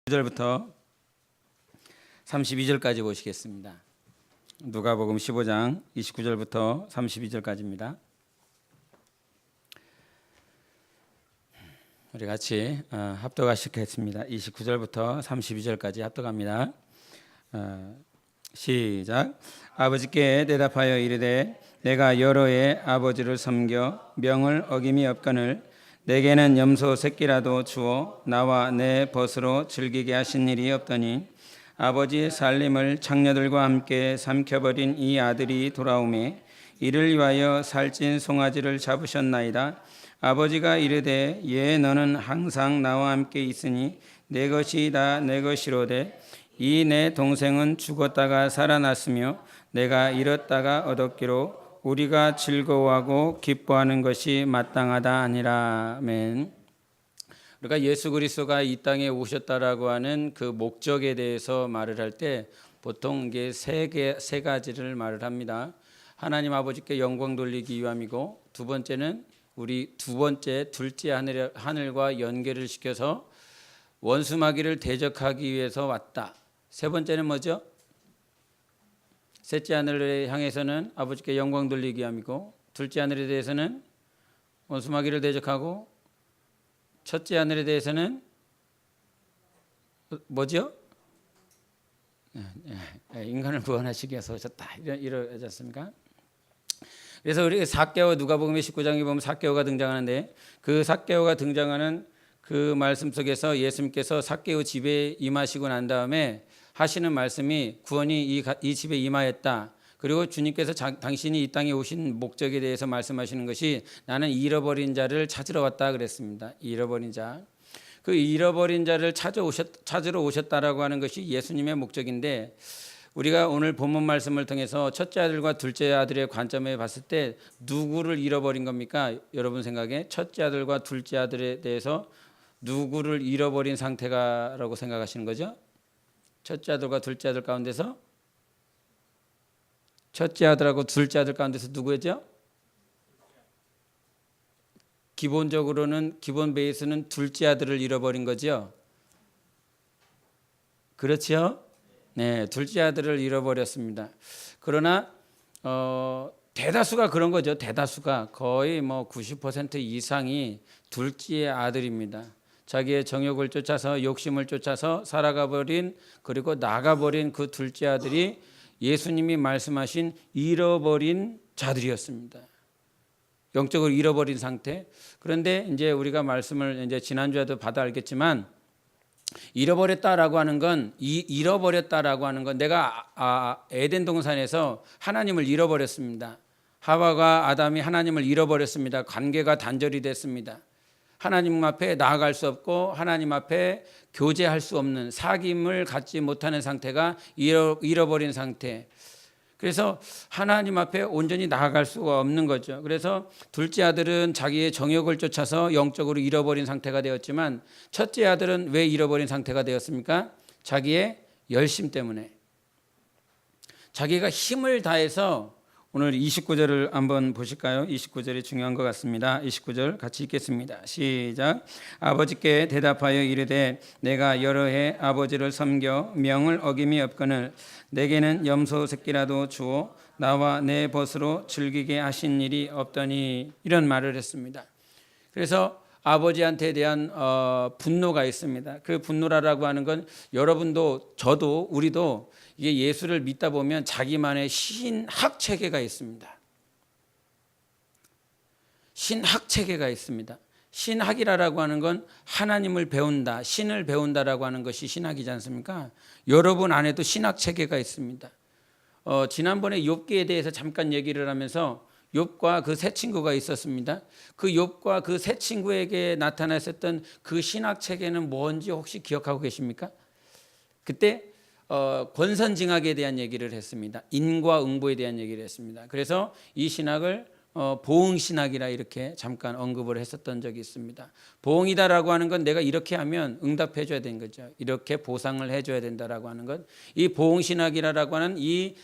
9절부터 32절까지 보시겠습니다. 누가복음 15장 29절부터 32절까지입니다. 우리 같이 합독하시겠습니다. 29절부터 32절까지 합독합니다. 시작. 아버지께 대답하여 이르되 내가 여러 해 아버지를 섬겨 명을 어김이 없거늘 내게는 염소 새끼라도 주어 나와 내 벗으로 즐기게 하신 일이 없더니 아버지의 살림을 장녀들과 함께 삼켜버린 이 아들이 돌아오매 이를 위하여 살찐 송아지를 잡으셨나이다. 아버지가 이르되 예 너는 항상 나와 함께 있으니 내 것이 다 내 것이로되 이 내 동생은 죽었다가 살아났으며 내가 잃었다가 얻었기로 우리가 즐거워하고 기뻐하는 것이 마땅하다 아니라. 아멘. 우리가 예수 그리스도가 이 땅에 오셨다라고 하는 그 목적에 대해서 말을 할 때 보통 이게 세 가지를 말을 합니다. 하나님 아버지께 영광 돌리기 위함이고, 두 번째는 둘째 하늘과 연계를 시켜서 원수마귀를 대적하기 위해서 왔다. 세 번째는 뭐죠? 셋째 하늘을 향해서는 아버지께 영광 돌리기 위함이고, 둘째 하늘에 대해서는 원수마귀를 대적하고, 첫째 하늘에 대해서는 뭐죠? 인간을 구원하시기 위해서 오셨다. 이러지 않습니까? 그래서 우리 삭개오, 누가복음 19장에 보면 삭개오가 등장하는데, 그 삭개오가 등장하는 그 말씀 속에서 예수님께서 삭개오 집에 임하시고 난 다음에 하시는 말씀이 구원이 이 집에 임하였다. 그리고 주님께서 당신이 이 땅에 오신 목적에 대해서 말씀하시는 것이 나는 잃어버린 자를 찾으러 왔다 그랬습니다. 잃어버린 자. 그 잃어버린 자를 찾으러 오셨다라고 하는 것이 예수님의 목적인데, 우리가 오늘 본문 말씀을 통해서 첫째 아들과 둘째 아들의 관점에 봤을 때 누구를 잃어버린 겁니까? 여러분 생각에 첫째 아들과 둘째 아들에 대해서 누구를 잃어버린 상태가라고 생각하시는 거죠? 첫째 아들과 둘째 아들 가운데서 첫째 아들하고 둘째 아들 가운데서 누구죠? 기본적으로는 기본 베이스는 둘째 아들을 잃어버린 거죠. 그렇죠? 네, 둘째 아들을 잃어버렸습니다. 그러나 대다수가 그런 거죠. 대다수가 거의 90% 이상이 둘째 아들입니다. 자기의 정욕을 쫓아서 욕심을 쫓아서 살아가 버린, 그리고 나가버린 그 둘째 아들이 예수님이 말씀하신 잃어버린 자들이었습니다. 영적으로 잃어버린 상태. 그런데 이제 우리가 말씀을 이제 지난주에도 받아 알겠지만, 잃어버렸다라고 하는 건 내가 에덴 동산에서 하나님을 잃어버렸습니다. 하와가 아담이 하나님을 잃어버렸습니다. 관계가 단절이 됐습니다. 하나님 앞에 나아갈 수 없고 하나님 앞에 교제할 수 없는, 사귐을 갖지 못하는 상태가 잃어버린 상태. 그래서 하나님 앞에 온전히 나아갈 수가 없는 거죠. 그래서 둘째 아들은 자기의 정욕을 쫓아서 영적으로 잃어버린 상태가 되었지만, 첫째 아들은 왜 잃어버린 상태가 되었습니까? 자기의 열심 때문에. 자기가 힘을 다해서, 오늘 29절을 한번 보실까요? 29절이 중요한 것 같습니다. 29절 같이 읽겠습니다. 시작. 아버지께 대답하여 이르되 내가 여러 해 아버지를 섬겨 명을 어김이 없거늘 내게는 염소 새끼라도 주어 나와 내 벗으로 즐기게 하신 일이 없더니, 이런 말을 했습니다. 그래서 아버지한테 대한 분노가 있습니다. 그 분노라고 하는 건 여러분도 저도 우리도 이게 예수를 믿다 보면 자기만의 신학 체계가 있습니다. 신학 체계가 있습니다. 신학이라고 하는 건 하나님을 배운다, 신을 배운다라고 하는 것이 신학이지 않습니까? 여러분 안에도 신학 체계가 있습니다. 지난번에 욥기에 대해서 잠깐 얘기를 하면서 욥과 그 세 친구가 있었습니다. 그 욥과 그 세 친구에게 나타났었던 그 신학 체계는 뭔지 혹시 기억하고 계십니까? 그때 권선징악에 대한 얘기를 했습니다. 인과응보에 대한 얘기를 했습니다. 그래서 이 신학을 보응신학이라 이렇게 잠깐 언급을 했었던 적이 있습니다. 보응이다라고 하는 건 내가 이렇게 하면 응답해 줘야 되는 거죠. 이렇게 보상을 해줘야 된다라고 하는 것. 이 보응신학이라고 하는 이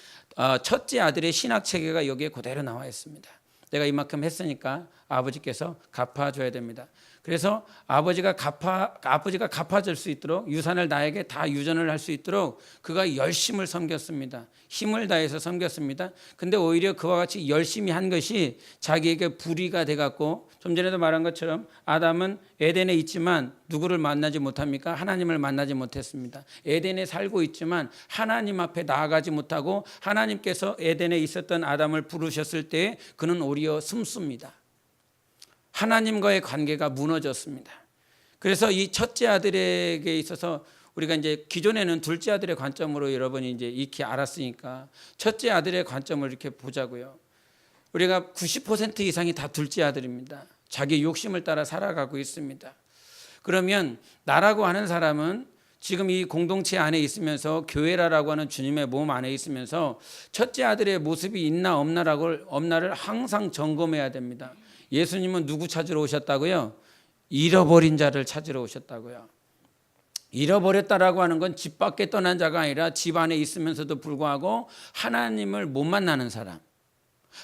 첫째 아들의 신학 체계가 여기에 그대로 나와 있습니다. 내가 이만큼 했으니까 아버지께서 갚아줘야 됩니다. 그래서 아버지가 갚아줄 수 있도록 유산을 나에게 다 유전을 할 수 있도록 그가 열심을 섬겼습니다. 힘을 다해서 섬겼습니다. 근데 오히려 그와 같이 열심히 한 것이 자기에게 불의가 돼갖고 좀 전에도 말한 것처럼 아담은 에덴에 있지만 누구를 만나지 못합니까? 하나님을 만나지 못했습니다. 에덴에 살고 있지만 하나님 앞에 나아가지 못하고 하나님께서 에덴에 있었던 아담을 부르셨을 때 그는 오히려 숨습니다. 하나님과의 관계가 무너졌습니다. 그래서 이 첫째 아들에게 있어서 우리가 이제 기존에는 둘째 아들의 관점으로 여러분이 이제 익히 알았으니까 첫째 아들의 관점을 이렇게 보자고요. 우리가 90% 이상이 다 둘째 아들입니다. 자기 욕심을 따라 살아가고 있습니다. 그러면 나라고 하는 사람은 지금 이 공동체 안에 있으면서 교회라고 하는 주님의 몸 안에 있으면서 첫째 아들의 모습이 있나 없나를 항상 점검해야 됩니다. 예수님은 누구 찾으러 오셨다고요? 잃어버린 자를 찾으러 오셨다고요. 잃어버렸다라고 하는 건 집 밖에 떠난 자가 아니라 집 안에 있으면서도 불구하고 하나님을 못 만나는 사람,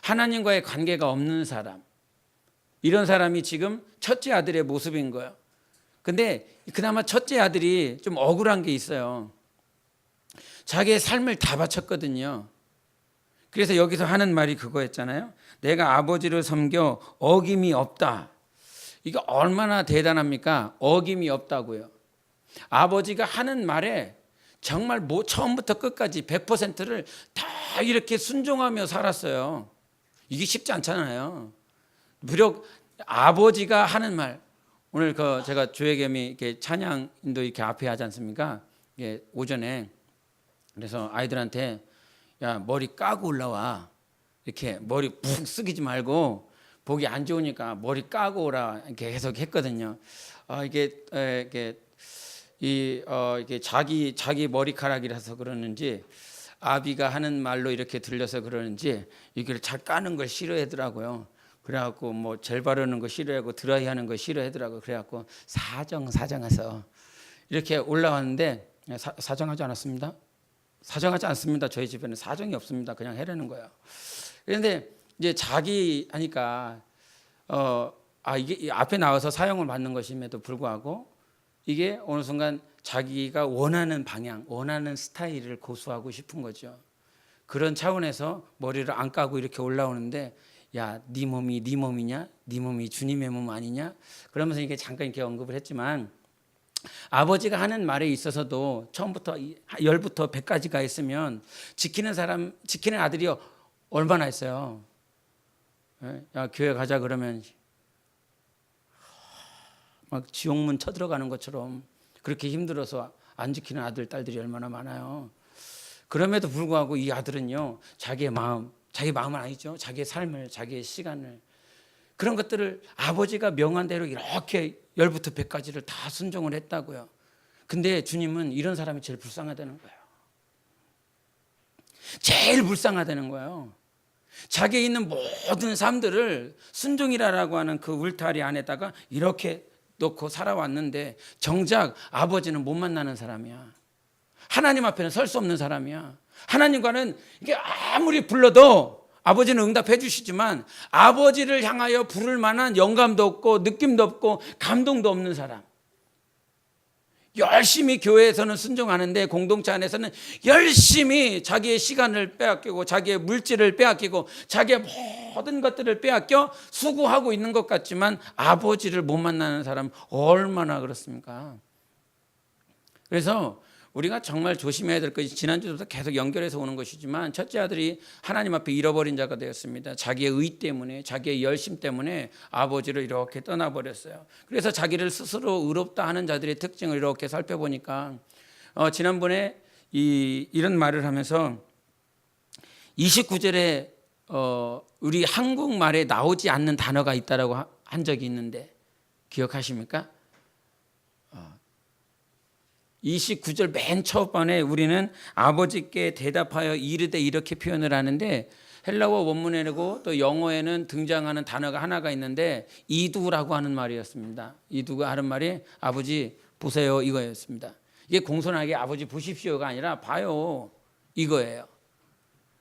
하나님과의 관계가 없는 사람, 이런 사람이 지금 첫째 아들의 모습인 거예요. 근데 그나마 첫째 아들이 좀 억울한 게 있어요. 자기의 삶을 다 바쳤거든요. 그래서 여기서 하는 말이 그거였잖아요. 내가 아버지를 섬겨 어김이 없다. 이게 얼마나 대단합니까? 어김이 없다고요. 아버지가 하는 말에 정말 처음부터 끝까지 100%를 다 이렇게 순종하며 살았어요. 이게 쉽지 않잖아요. 무려 아버지가 하는 말, 오늘 제가 주의겸이 이렇게 찬양인도 이렇게 앞에 하지 않습니까? 오전에. 그래서 아이들한테 야, 머리 까고 올라와. 이렇게 머리 푹 숙이지 말고 보기 안 좋으니까 머리 까고 오라. 이렇게 계속 했거든요. 이게 자기 머리카락이라서 그러는지 아비가 하는 말로 이렇게 들려서 그러는지 이걸 잘 까는 걸 싫어하더라고요. 그래갖고 뭐 젤 바르는 거 싫어하고 드라이 하는 거 싫어하더라고요. 그래갖고 사정해서 이렇게 올라왔는데 사정하지 않았습니다. 사정하지 않습니다. 저희 집에는 사정이 없습니다. 그냥 해라는 거예요. 그런데 이제 자기 하니까 이게 앞에 나와서 사용을 받는 것임에도 불구하고 이게 어느 순간 자기가 원하는 방향, 원하는 스타일을 고수하고 싶은 거죠. 그런 차원에서 머리를 안 까고 이렇게 올라오는데 야, 네 몸이 네 몸이냐? 네 몸이 주님의 몸 아니냐? 그러면서 이게 잠깐 이렇게 언급을 했지만 아버지가 하는 말에 있어서도 처음부터 10부터 100까지가 있으면 지키는 아들이 얼마나 있어요. 야, 교회 가자 그러면 막 지옥문 쳐들어가는 것처럼 그렇게 힘들어서 안 지키는 아들, 딸들이 얼마나 많아요. 그럼에도 불구하고 이 아들은요, 자기 마음은 아니죠. 자기의 삶을, 자기의 시간을, 그런 것들을 아버지가 명한 대로 이렇게 10부터 100까지를 다 순종을 했다고요. 근데 주님은 이런 사람이 제일 불쌍하다는 거예요. 제일 불쌍하다는 거예요. 자기에 있는 모든 삶들을 순종이라고 하는 그 울타리 안에다가 이렇게 놓고 살아왔는데 정작 아버지는 못 만나는 사람이야. 하나님 앞에는 설 수 없는 사람이야. 하나님과는 이게 아무리 불러도 아버지는 응답해 주시지만 아버지를 향하여 부를 만한 영감도 없고 느낌도 없고 감동도 없는 사람. 열심히 교회에서는 순종하는데 공동체 안에서는 열심히 자기의 시간을 빼앗기고 자기의 물질을 빼앗기고 자기의 모든 것들을 빼앗겨 수고하고 있는 것 같지만 아버지를 못 만나는 사람 얼마나 그렇습니까? 그래서 우리가 정말 조심해야 될 것이 지난주부터 계속 연결해서 오는 것이지만 첫째 아들이 하나님 앞에 잃어버린 자가 되었습니다. 자기의 의 때문에, 자기의 열심 때문에 아버지를 이렇게 떠나버렸어요. 그래서 자기를 스스로 의롭다 하는 자들의 특징을 이렇게 살펴보니까 지난번에 이런 말을 하면서 29절에 우리 한국말에 나오지 않는 단어가 있다라고 한 적이 있는데 기억하십니까? 29절 맨 초반에 우리는 아버지께 대답하여 이르되 이렇게 표현을 하는데 헬라어 원문에고 또 영어에는 등장하는 단어가 하나가 있는데 이두라고 하는 말이었습니다. 이두가 하는 말이 아버지 보세요 이거였습니다. 이게 공손하게 아버지 보십시오가 아니라 봐요 이거예요.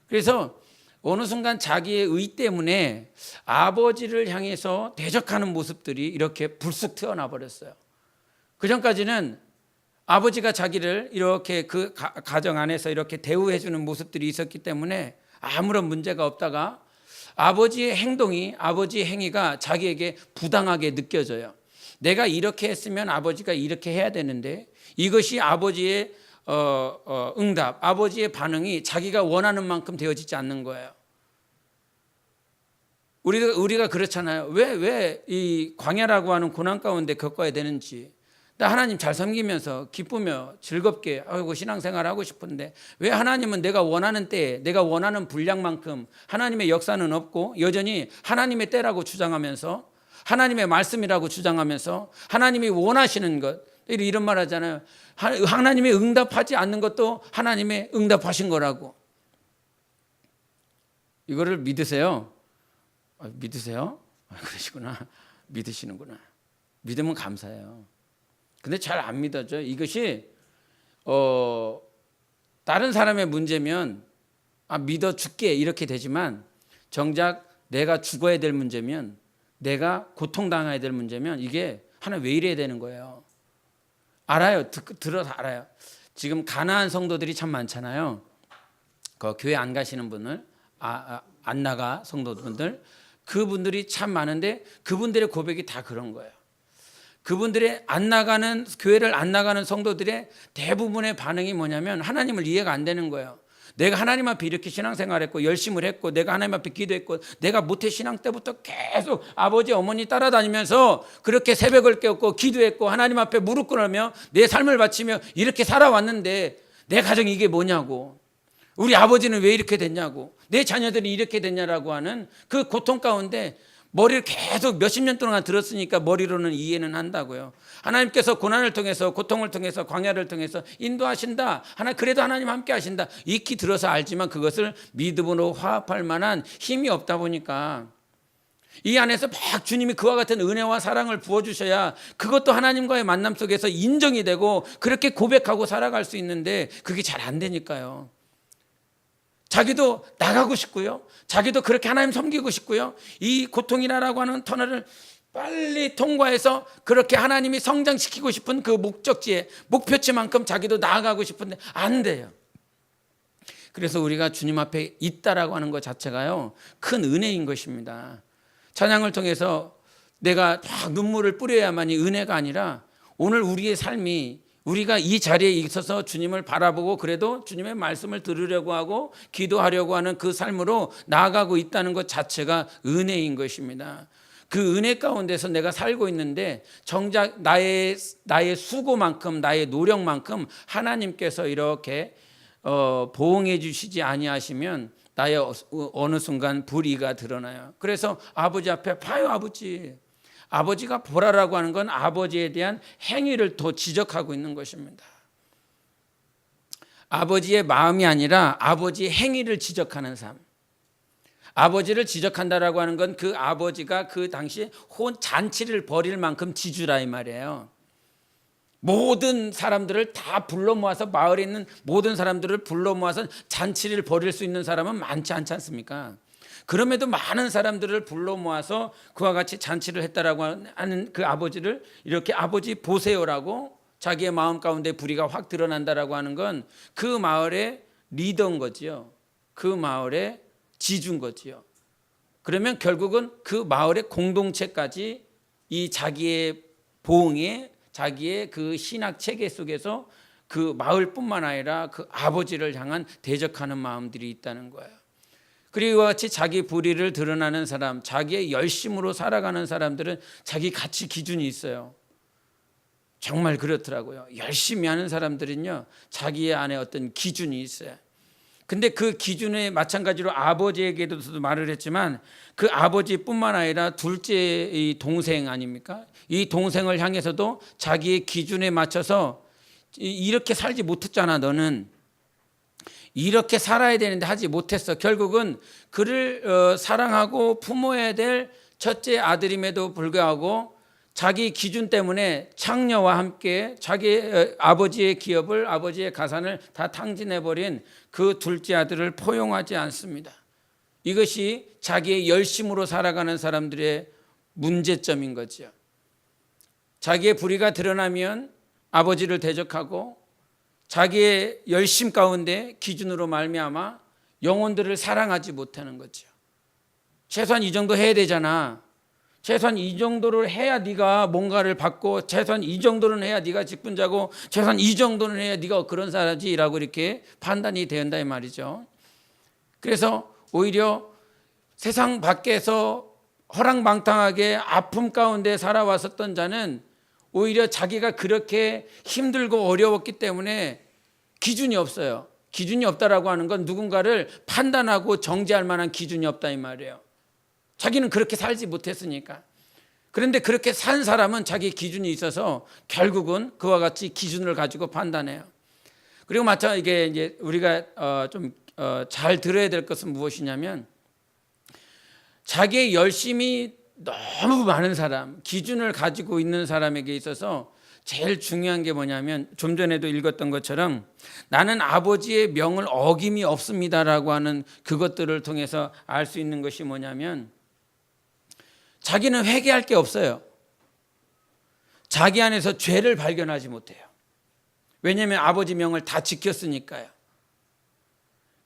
그래서 어느 순간 자기의 의 때문에 아버지를 향해서 대적하는 모습들이 이렇게 불쑥 튀어나와 버렸어요. 그 전까지는 아버지가 자기를 이렇게 그 가정 안에서 이렇게 대우해 주는 모습들이 있었기 때문에 아무런 문제가 없다가 아버지의 행동이, 아버지의 행위가 자기에게 부당하게 느껴져요. 내가 이렇게 했으면 아버지가 이렇게 해야 되는데 이것이 아버지의 응답, 아버지의 반응이 자기가 원하는 만큼 되어지지 않는 거예요. 우리가 그렇잖아요. 왜 이 광야라고 하는 고난 가운데 겪어야 되는지. 나 하나님 잘 섬기면서 기쁘며 즐겁게 신앙생활 하고 싶은데 왜 하나님은 내가 원하는 때에 내가 원하는 분량만큼 하나님의 역사는 없고 여전히 하나님의 때라고 주장하면서 하나님의 말씀이라고 주장하면서 하나님이 원하시는 것, 이런 말 하잖아요. 하나님이 응답하지 않는 것도 하나님의 응답하신 거라고. 이거를 믿으세요? 믿으세요? 그러시구나. 믿으시는구나. 믿으면 감사해요. 근데 잘 안 믿어져. 이것이 다른 사람의 문제면 믿어 줄게 이렇게 되지만 정작 내가 죽어야 될 문제면, 내가 고통당해야 될 문제면 이게 하나님 왜 이래야 되는 거예요. 알아요. 들어서 알아요. 지금 가난한 성도들이 참 많잖아요. 교회 안 가시는 분들, 안 나가 성도분들, 그분들이 참 많은데 그분들의 고백이 다 그런 거예요. 그분들의 교회를 안 나가는 성도들의 대부분의 반응이 뭐냐면 하나님을 이해가 안 되는 거예요. 내가 하나님 앞에 이렇게 신앙생활했고 열심을 했고 내가 하나님 앞에 기도했고 내가 모태 신앙 때부터 계속 아버지 어머니 따라다니면서 그렇게 새벽을 깨웠고 기도했고 하나님 앞에 무릎 꿇으며 내 삶을 바치며 이렇게 살아왔는데 내 가정이 이게 뭐냐고, 우리 아버지는 왜 이렇게 됐냐고, 내 자녀들이 이렇게 됐냐라고 하는 그 고통 가운데 머리를 계속 몇십 년 동안 들었으니까 머리로는 이해는 한다고요. 하나님께서 고난을 통해서, 고통을 통해서, 광야를 통해서 인도하신다. 그래도 하나님 함께 하신다. 익히 들어서 알지만 그것을 믿음으로 화합할 만한 힘이 없다 보니까 이 안에서 막 주님이 그와 같은 은혜와 사랑을 부어주셔야 그것도 하나님과의 만남 속에서 인정이 되고 그렇게 고백하고 살아갈 수 있는데 그게 잘 안 되니까요. 자기도 나가고 싶고요. 자기도 그렇게 하나님 섬기고 싶고요. 이 고통이라고 하는 터널을 빨리 통과해서 그렇게 하나님이 성장시키고 싶은 그 목적지에, 목표치만큼 자기도 나아가고 싶은데 안 돼요. 그래서 우리가 주님 앞에 있다라고 하는 것 자체가요, 큰 은혜인 것입니다. 찬양을 통해서 내가 막 눈물을 뿌려야만이 은혜가 아니라 오늘 우리의 삶이, 우리가 이 자리에 있어서 주님을 바라보고 그래도 주님의 말씀을 들으려고 하고 기도하려고 하는 그 삶으로 나아가고 있다는 것 자체가 은혜인 것입니다. 그 은혜 가운데서 내가 살고 있는데 정작 나의 수고만큼, 나의 노력만큼 하나님께서 이렇게 보응해 주시지 아니하시면 나의 어느 순간 불의가 드러나요. 그래서 아버지 앞에 봐요, 아버지. 아버지가 보라라고 하는 건 아버지에 대한 행위를 더 지적하고 있는 것입니다. 아버지의 마음이 아니라 아버지의 행위를 지적하는 삶. 아버지를 지적한다라고 하는 건 그 아버지가 그 당시에 잔치를 벌일 만큼 지주라 이 말이에요. 모든 사람들을 다 불러 모아서, 마을에 있는 모든 사람들을 불러 모아서 잔치를 벌일 수 있는 사람은 많지 않지 않습니까? 그럼에도 많은 사람들을 불러 모아서 그와 같이 잔치를 했다라고 하는 그 아버지를 이렇게 아버지 보세요라고 자기의 마음 가운데 불의가 확 드러난다라고 하는 건 그 마을의 리더인 거지요. 그 마을의 지주인 거지요. 그러면 결국은 그 마을의 공동체까지 이 자기의 보응에, 자기의 그 신학 체계 속에서 그 마을뿐만 아니라 그 아버지를 향한 대적하는 마음들이 있다는 거예요. 그리고 이와 같이 자기 불의를 드러나는 사람, 자기의 열심으로 살아가는 사람들은 자기 가치 기준이 있어요. 정말 그렇더라고요. 열심히 하는 사람들은요, 자기 안에 어떤 기준이 있어요. 근데 그 기준에 마찬가지로 아버지에게도 말을 했지만 그 아버지뿐만 아니라 둘째 이 동생 아닙니까? 이 동생을 향해서도 자기의 기준에 맞춰서 이렇게 살지 못했잖아, 너는. 이렇게 살아야 되는데 하지 못했어. 결국은 그를 사랑하고 품어야 될 첫째 아들임에도 불구하고 자기 기준 때문에 창녀와 함께 자기 아버지의 기업을, 아버지의 가산을 다 탕진해버린 그 둘째 아들을 포용하지 않습니다. 이것이 자기의 열심으로 살아가는 사람들의 문제점인 거죠. 자기의 불의가 드러나면 아버지를 대적하고 자기의 열심 가운데 기준으로 말미암아 영혼들을 사랑하지 못하는 거죠. 최소한 이 정도 해야 되잖아. 최소한 이 정도를 해야 네가 뭔가를 받고, 최소한 이 정도는 해야 네가 직분자고, 최소한 이 정도는 해야 네가 그런 사람이라고 이렇게 판단이 된다 이 말이죠. 그래서 오히려 세상 밖에서 허랑방탕하게 아픔 가운데 살아왔었던 자는 오히려 자기가 그렇게 힘들고 어려웠기 때문에 기준이 없어요. 기준이 없다라고 하는 건 누군가를 판단하고 정죄할 만한 기준이 없다 이 말이에요. 자기는 그렇게 살지 못했으니까. 그런데 그렇게 산 사람은 자기 기준이 있어서 결국은 그와 같이 기준을 가지고 판단해요. 그리고 마찬가지로 이게 이제 우리가 좀 잘 들어야 될 것은 무엇이냐면, 자기의 열심이 너무 많은 사람, 기준을 가지고 있는 사람에게 있어서 제일 중요한 게 뭐냐면, 좀 전에도 읽었던 것처럼 나는 아버지의 명을 어김이 없습니다라고 하는 그것들을 통해서 알 수 있는 것이 뭐냐면, 자기는 회개할 게 없어요. 자기 안에서 죄를 발견하지 못해요. 왜냐하면 아버지 명을 다 지켰으니까요.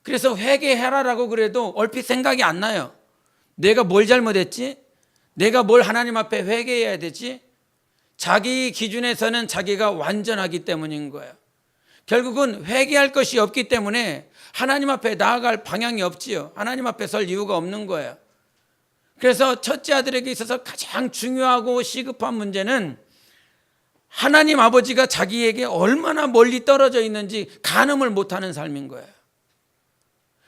그래서 회개해라라고 그래도 얼핏 생각이 안 나요. 내가 뭘 잘못했지? 내가 뭘 하나님 앞에 회개해야 되지? 자기 기준에서는 자기가 완전하기 때문인 거예요. 결국은 회개할 것이 없기 때문에 하나님 앞에 나아갈 방향이 없지요. 하나님 앞에 설 이유가 없는 거예요. 그래서 첫째 아들에게 있어서 가장 중요하고 시급한 문제는 하나님 아버지가 자기에게 얼마나 멀리 떨어져 있는지 가늠을 못하는 삶인 거예요.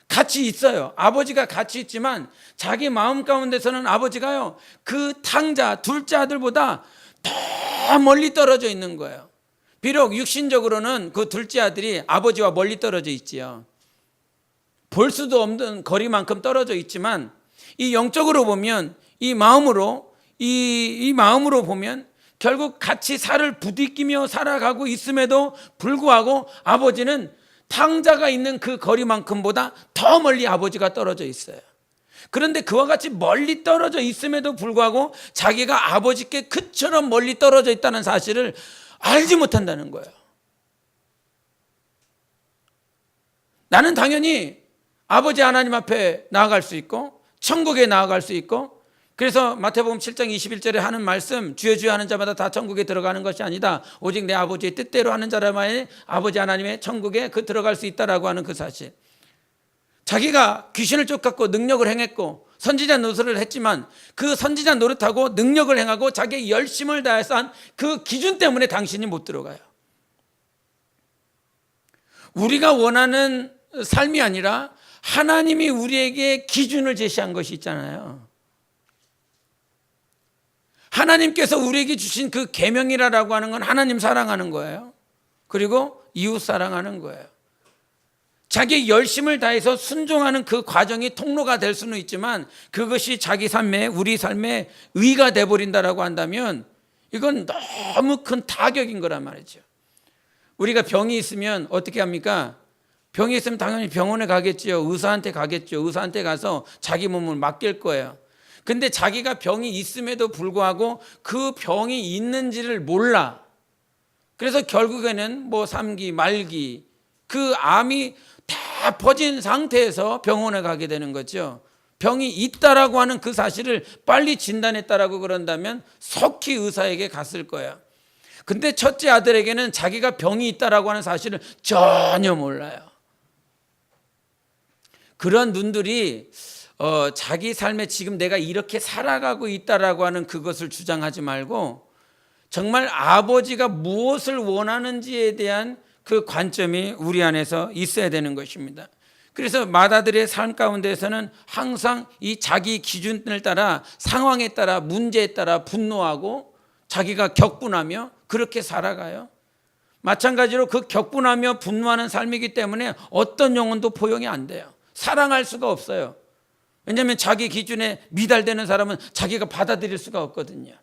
같이 있어요. 아버지가 같이 있지만 자기 마음 가운데서는 아버지가요, 그 탕자 둘째 아들보다 더 멀리 떨어져 있는 거예요. 비록 육신적으로는 그 둘째 아들이 아버지와 멀리 떨어져 있지요. 볼 수도 없는 거리만큼 떨어져 있지만 이 영적으로 보면, 이 마음으로 보면 결국 같이 살을 부딪히며 살아가고 있음에도 불구하고 아버지는 탕자가 있는 그 거리만큼보다 더 멀리 아버지가 떨어져 있어요. 그런데 그와 같이 멀리 떨어져 있음에도 불구하고 자기가 아버지께 그처럼 멀리 떨어져 있다는 사실을 알지 못한다는 거예요. 나는 당연히 아버지 하나님 앞에 나아갈 수 있고 천국에 나아갈 수 있고, 그래서 마태복음 7장 21절에 하는 말씀, 주여 주여 하는 자마다 다 천국에 들어가는 것이 아니다, 오직 내 아버지의 뜻대로 하는 자라만이 아버지 하나님의 천국에 들어갈 수 있다라고 하는 그 사실. 자기가 귀신을 쫓았고 능력을 행했고 선지자 노릇을 했지만 그 선지자 노릇하고 능력을 행하고 자기의 열심을 다해서 한 그 기준 때문에 당신이 못 들어가요. 우리가 원하는 삶이 아니라 하나님이 우리에게 기준을 제시한 것이 있잖아요. 하나님께서 우리에게 주신 그 계명이라고 하는 건 하나님 사랑하는 거예요. 그리고 이웃 사랑하는 거예요. 자기의 열심을 다해서 순종하는 그 과정이 통로가 될 수는 있지만 그것이 자기 삶에, 우리 삶에 의가 돼버린다라고 한다면 이건 너무 큰 타격인 거란 말이죠. 우리가 병이 있으면 어떻게 합니까? 병이 있으면 당연히 병원에 가겠죠. 의사한테 가겠죠. 의사한테 가서 자기 몸을 맡길 거예요. 근데 자기가 병이 있음에도 불구하고 그 병이 있는지를 몰라. 그래서 결국에는 뭐 3기, 말기, 그 암이 다 퍼진 상태에서 병원에 가게 되는 거죠. 병이 있다라고 하는 그 사실을 빨리 진단했다라고 그런다면 속히 의사에게 갔을 거예요. 근데 첫째 아들에게는 자기가 병이 있다라고 하는 사실을 전혀 몰라요. 그런 눈들이 자기 삶에 지금 내가 이렇게 살아가고 있다라고 하는 그것을 주장하지 말고 정말 아버지가 무엇을 원하는지에 대한 그 관점이 우리 안에서 있어야 되는 것입니다. 그래서 맏아들의 삶 가운데서는 항상 이 자기 기준을 따라, 상황에 따라, 문제에 따라 분노하고 자기가 격분하며 그렇게 살아가요. 마찬가지로 그 격분하며 분노하는 삶이기 때문에 어떤 영혼도 포용이 안 돼요. 사랑할 수가 없어요. 왜냐하면 자기 기준에 미달되는 사람은 자기가 받아들일 수가 없거든요.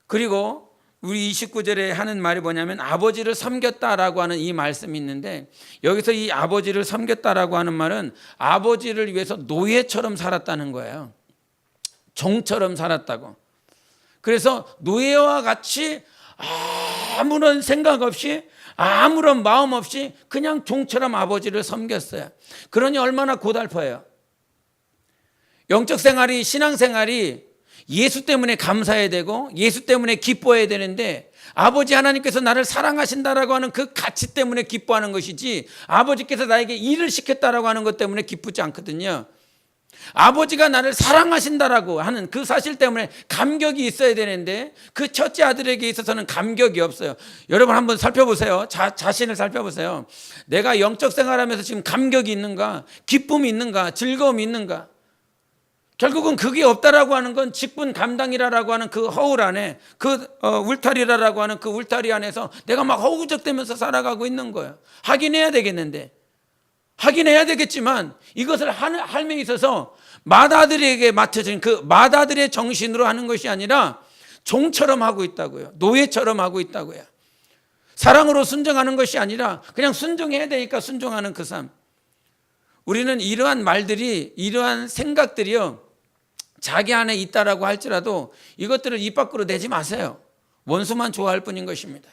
그리고 우리 29절에 하는 말이 뭐냐면 아버지를 섬겼다라고 하는 이 말씀이 있는데, 여기서 이 아버지를 섬겼다라고 하는 말은 아버지를 위해서 노예처럼 살았다는 거예요. 종처럼 살았다고. 그래서 노예와 같이 아무런 생각 없이, 아무런 마음 없이 그냥 종처럼 아버지를 섬겼어요. 그러니 얼마나 고달퍼요. 영적 생활이, 신앙 생활이 예수 때문에 감사해야 되고 예수 때문에 기뻐해야 되는데, 아버지 하나님께서 나를 사랑하신다라고 하는 그 가치 때문에 기뻐하는 것이지, 아버지께서 나에게 일을 시켰다라고 하는 것 때문에 기쁘지 않거든요. 아버지가 나를 사랑하신다라고 하는 그 사실 때문에 감격이 있어야 되는데, 그 첫째 아들에게 있어서는 감격이 없어요. 여러분 한번 살펴보세요. 자신을 살펴보세요. 내가 영적 생활하면서 지금 감격이 있는가, 기쁨이 있는가, 즐거움이 있는가. 결국은 그게 없다라고 하는 건 직분 감당이라고 하는 그 허울 안에, 그 울타리라고 하는 그 울타리 안에서 내가 막 허우적대면서 살아가고 있는 거예요. 하긴 해야 되겠는데, 하긴 해야 되겠지만 이것을 함에 있어서 맏아들에게 맡겨진 그 맏아들의 정신으로 하는 것이 아니라 종처럼 하고 있다고요. 노예처럼 하고 있다고요. 사랑으로 순종하는 것이 아니라 그냥 순종해야 되니까 순종하는 그 삶. 우리는 이러한 말들이, 이러한 생각들이요, 자기 안에 있다라고 할지라도 이것들을 입 밖으로 내지 마세요. 원수만 좋아할 뿐인 것입니다.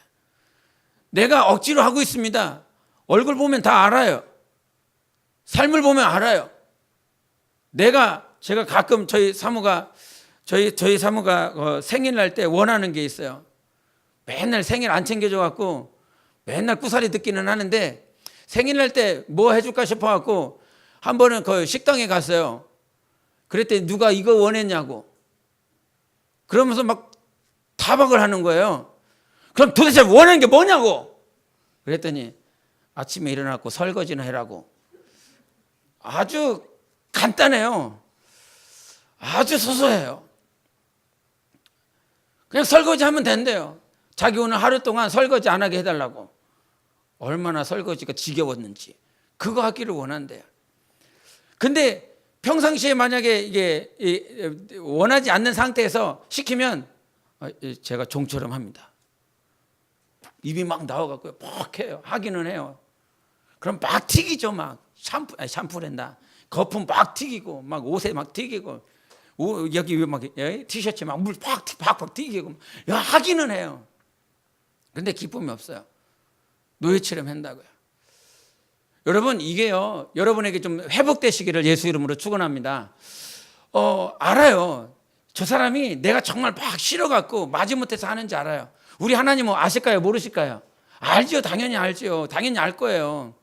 내가 억지로 하고 있습니다. 얼굴 보면 다 알아요. 삶을 보면 알아요. 제가 가끔 저희 사모가 생일날 때 원하는 게 있어요. 맨날 생일 안 챙겨줘 갖고 맨날 꾸사리 듣기는 하는데, 생일날 때 뭐 해줄까 싶어 갖고 한 번은 그 식당에 갔어요. 그랬더니 누가 이거 원했냐고. 그러면서 막 타박을 하는 거예요. 그럼 도대체 원하는 게 뭐냐고. 그랬더니 아침에 일어나고 설거지나 해라고. 아주 간단해요. 아주 소소해요. 그냥 설거지하면 된대요. 자기 오늘 하루 동안 설거지 안 하게 해달라고. 얼마나 설거지가 지겨웠는지 그거 하기를 원한대요. 근데 평상시에 만약에 이게 원하지 않는 상태에서 시키면 제가 종처럼 합니다. 입이 막 나와갖고요, 퍽 해요. 하기는 해요. 그럼 막 튀기죠. 막 샴푸랜다. 거품 막 튀기고, 막 옷에 막 튀기고, 여기 막 티셔츠 막 물 팍팍 튀기고, 하기는 해요. 근데 기쁨이 없어요. 노예처럼 한다고요. 여러분, 이게요, 여러분에게 좀 회복되시기를 예수 이름으로 축원합니다. 알아요. 저 사람이 내가 정말 막 싫어갖고 마지못해서 하는지 알아요. 우리 하나님은 아실까요? 모르실까요? 알죠. 당연히 알죠. 당연히 알 거예요.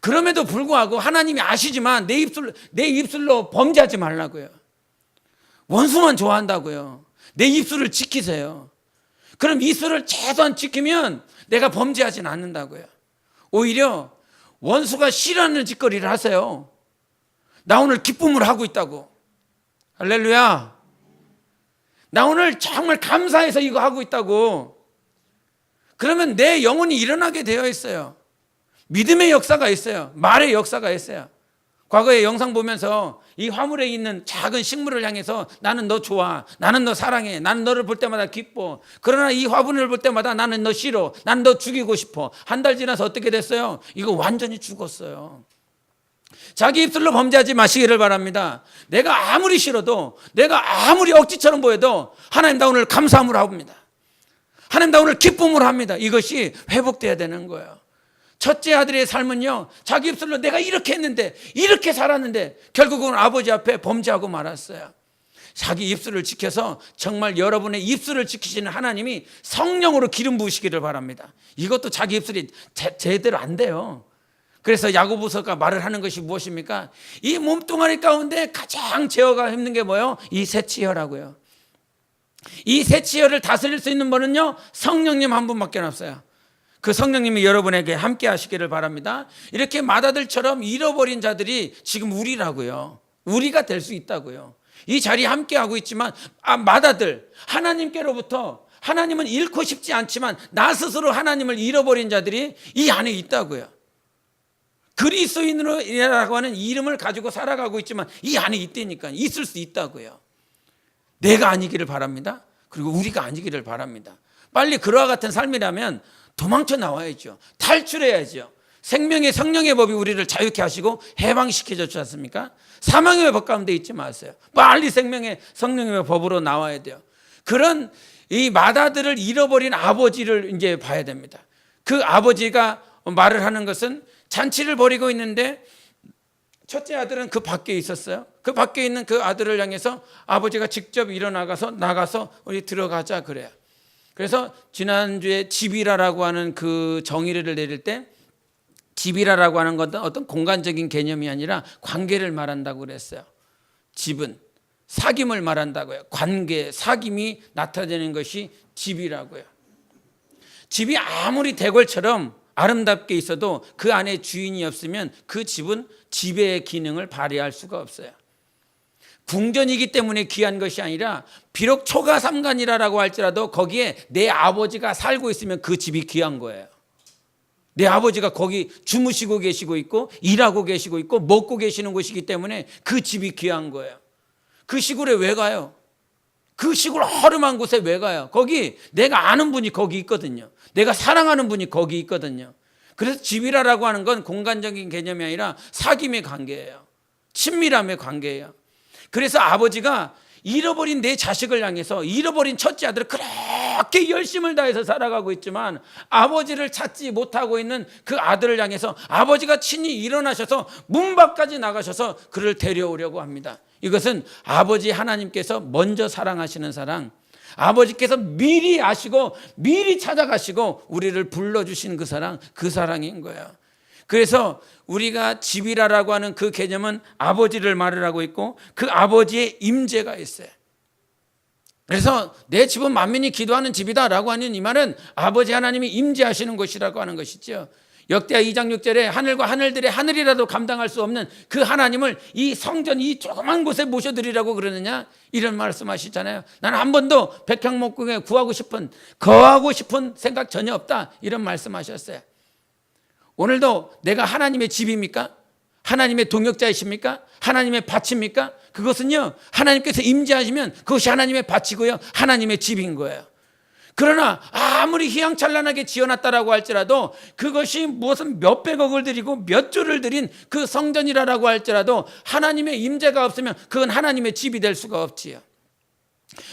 그럼에도 불구하고 하나님이 아시지만 내 입술로 범죄하지 말라고요. 원수만 좋아한다고요. 내 입술을 지키세요. 그럼 입술을 최소한 지키면 내가 범죄하진 않는다고요. 오히려 원수가 싫어하는 짓거리를 하세요. 나 오늘 기쁨을 하고 있다고. 할렐루야. 나 오늘 정말 감사해서 이거 하고 있다고. 그러면 내 영혼이 일어나게 되어 있어요. 믿음의 역사가 있어요. 말의 역사가 있어요. 과거에 영상 보면서 이 화물에 있는 작은 식물을 향해서 나는 너 좋아, 나는 너 사랑해, 나는 너를 볼 때마다 기뻐. 그러나 이 화분을 볼 때마다 나는 너 싫어, 나는 너 죽이고 싶어. 한 달 지나서 어떻게 됐어요? 이거 완전히 죽었어요. 자기 입술로 범죄하지 마시기를 바랍니다. 내가 아무리 싫어도, 내가 아무리 억지처럼 보여도 하나님 나 오늘 감사함을 합니다. 하나님 나 오늘 기쁨을 합니다. 이것이 회복돼야 되는 거예요. 첫째 아들의 삶은요, 자기 입술로 내가 이렇게 했는데, 이렇게 살았는데 결국은 아버지 앞에 범죄하고 말았어요. 자기 입술을 지켜서 정말 여러분의 입술을 지키시는 하나님이 성령으로 기름 부으시기를 바랍니다. 이것도 자기 입술이 제대로 안 돼요. 그래서 야고보서가 말을 하는 것이 무엇입니까? 이 몸뚱아리 가운데 가장 제어가 힘든 게 뭐예요? 이 새치혈하고요. 이 새치혈을 다스릴 수 있는 분은요, 성령님 한 분밖에 없어요. 그 성령님이 여러분에게 함께 하시기를 바랍니다. 이렇게 맏아들처럼 잃어버린 자들이 지금 우리라고요. 우리가 될 수 있다고요. 이 자리에 함께 하고 있지만 맏아들, 하나님께로부터 하나님은 잃고 싶지 않지만 나 스스로 하나님을 잃어버린 자들이 이 안에 있다고요. 그리스도인이라고 하는 이름을 가지고 살아가고 있지만 이 안에 있다니까, 있을 수 있다고요. 내가 아니기를 바랍니다. 그리고 우리가 아니기를 바랍니다. 빨리 그와 같은 삶이라면 도망쳐 나와야죠. 탈출해야죠. 생명의 성령의 법이 우리를 자유케 하시고 해방시켜 줬지 않습니까? 사망의 법 가운데 있지 마세요. 빨리 생명의 성령의 법으로 나와야 돼요. 그런 이 맏아들을 잃어버린 아버지를 이제 봐야 됩니다. 그 아버지가 말을 하는 것은 잔치를 벌이고 있는데 첫째 아들은 그 밖에 있었어요. 그 밖에 있는 그 아들을 향해서 아버지가 직접 나가서 우리 들어가자 그래요. 그래서 지난주에 집이라라고 하는 그 정의를 내릴 때 집이라라고 하는 것은 어떤 공간적인 개념이 아니라 관계를 말한다고 그랬어요. 집은 사귐을 말한다고요. 관계, 사귐이 나타내는 것이 집이라고요. 집이 아무리 대궐처럼 아름답게 있어도 그 안에 주인이 없으면 그 집은 지배의 기능을 발휘할 수가 없어요. 궁전이기 때문에 귀한 것이 아니라 비록 초가삼간이라고 할지라도 거기에 내 아버지가 살고 있으면 그 집이 귀한 거예요. 내 아버지가 거기 주무시고 계시고 있고 일하고 계시고 있고 먹고 계시는 곳이기 때문에 그 집이 귀한 거예요. 그 시골에 왜 가요? 그 시골 허름한 곳에 왜 가요? 거기 내가 아는 분이 거기 있거든요. 내가 사랑하는 분이 거기 있거든요. 그래서 집이라고 하는 건 공간적인 개념이 아니라 사귐의 관계예요. 친밀함의 관계예요. 그래서 아버지가 잃어버린 내 자식을 향해서 잃어버린 첫째 아들을 그렇게 열심을 다해서 살아가고 있지만 아버지를 찾지 못하고 있는 그 아들을 향해서 아버지가 친히 일어나셔서 문 밖까지 나가셔서 그를 데려오려고 합니다. 이것은 아버지 하나님께서 먼저 사랑하시는 사랑, 아버지께서 미리 아시고 미리 찾아가시고 우리를 불러주신 그 사랑인 거예요. 그래서 우리가 집이라라고 하는 그 개념은 아버지를 말을 하고 있고 그 아버지의 임재가 있어요. 그래서 내 집은 만민이 기도하는 집이다라고 하는 이 말은 아버지 하나님이 임재하시는 곳이라고 하는 것이죠. 역대하 2장 6절에 하늘과 하늘들의 하늘이라도 감당할 수 없는 그 하나님을 이 성전 이 조그만 곳에 모셔드리라고 그러느냐 이런 말씀하시잖아요. 나는 한 번도 백향목궁에 거하고 싶은 생각 전혀 없다 이런 말씀하셨어요. 오늘도 내가 하나님의 집입니까? 하나님의 동역자이십니까? 하나님의 밭입니까? 그것은요 하나님께서 임재하시면 그것이 하나님의 밭이고요 하나님의 집인 거예요. 그러나 아무리 휘황찬란하게 지어놨다라고 할지라도 그것이 무슨 몇백억을 들이고 몇 조를 들인 그 성전이라고 할지라도 하나님의 임재가 없으면 그건 하나님의 집이 될 수가 없지요.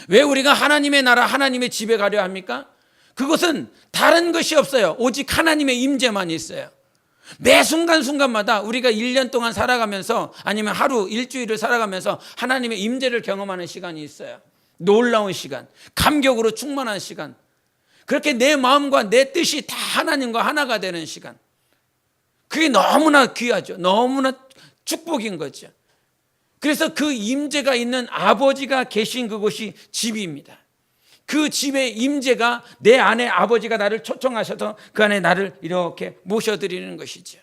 왜 우리가 하나님의 나라 하나님의 집에 가려 합니까? 그것은 다른 것이 없어요. 오직 하나님의 임재만 있어요. 매 순간순간마다 우리가 1년 동안 살아가면서 아니면 하루 일주일을 살아가면서 하나님의 임재를 경험하는 시간이 있어요. 놀라운 시간, 감격으로 충만한 시간, 그렇게 내 마음과 내 뜻이 다 하나님과 하나가 되는 시간, 그게 너무나 귀하죠. 너무나 축복인 거죠. 그래서 그 임재가 있는 아버지가 계신 그곳이 집입니다. 그 집의 임재가 내 안에 아버지가 나를 초청하셔서 그 안에 나를 이렇게 모셔드리는 것이죠.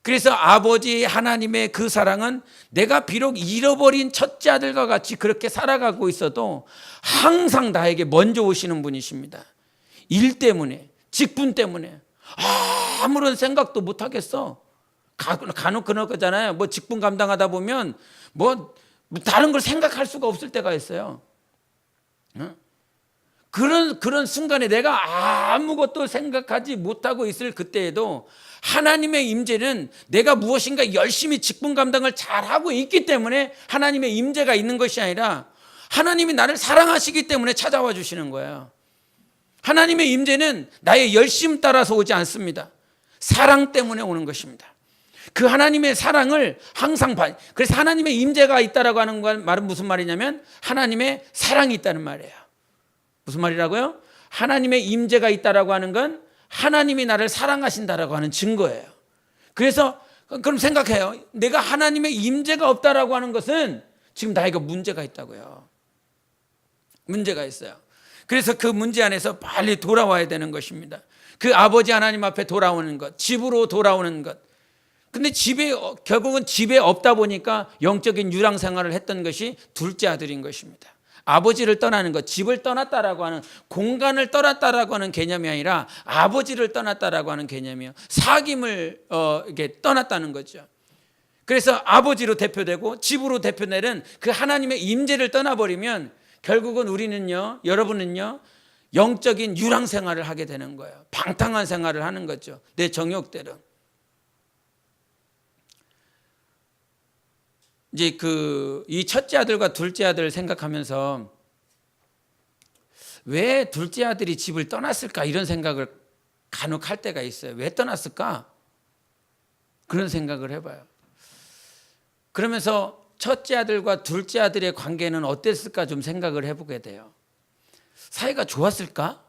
그래서 아버지 하나님의 그 사랑은 내가 비록 잃어버린 첫째 아들과 같이 그렇게 살아가고 있어도 항상 나에게 먼저 오시는 분이십니다. 일 때문에, 직분 때문에 아무런 생각도 못 하겠어. 간혹 그럴 거잖아요. 뭐 직분 감당하다 보면 뭐 다른 걸 생각할 수가 없을 때가 있어요. 그런 순간에 내가 아무것도 생각하지 못하고 있을 그때에도 하나님의 임재는 내가 무엇인가 열심히 직분 감당을 잘하고 있기 때문에 하나님의 임재가 있는 것이 아니라 하나님이 나를 사랑하시기 때문에 찾아와 주시는 거예요. 하나님의 임재는 나의 열심 따라서 오지 않습니다. 사랑 때문에 오는 것입니다. 그 하나님의 사랑을 항상 그래서 하나님의 임재가 있다라고 하는 말은 무슨 말이냐면 하나님의 사랑이 있다는 말이에요. 무슨 말이라고요? 하나님의 임재가 있다라고 하는 건 하나님이 나를 사랑하신다라고 하는 증거예요. 그래서 그럼 생각해요. 내가 하나님의 임재가 없다라고 하는 것은 지금 나에게 문제가 있다고요. 문제가 있어요. 그래서 그 문제 안에서 빨리 돌아와야 되는 것입니다. 그 아버지 하나님 앞에 돌아오는 것, 집으로 돌아오는 것. 근데 결국은 집에 없다 보니까 영적인 유랑 생활을 했던 것이 둘째 아들인 것입니다. 아버지를 떠나는 것, 집을 떠났다라고 하는, 공간을 떠났다라고 하는 개념이 아니라 아버지를 떠났다라고 하는 개념이에요. 사귐을 이렇게 떠났다는 거죠. 그래서 아버지로 대표되고 집으로 대표되는 그 하나님의 임재를 떠나버리면 결국은 우리는요, 여러분은요, 영적인 유랑 생활을 하게 되는 거예요. 방탕한 생활을 하는 거죠. 내 정욕대로. 이제 이 첫째 아들과 둘째 아들을 생각하면서 왜 둘째 아들이 집을 떠났을까 이런 생각을 간혹 할 때가 있어요. 왜 떠났을까? 그런 생각을 해봐요. 그러면서 첫째 아들과 둘째 아들의 관계는 어땠을까 좀 생각을 해보게 돼요. 사이가 좋았을까?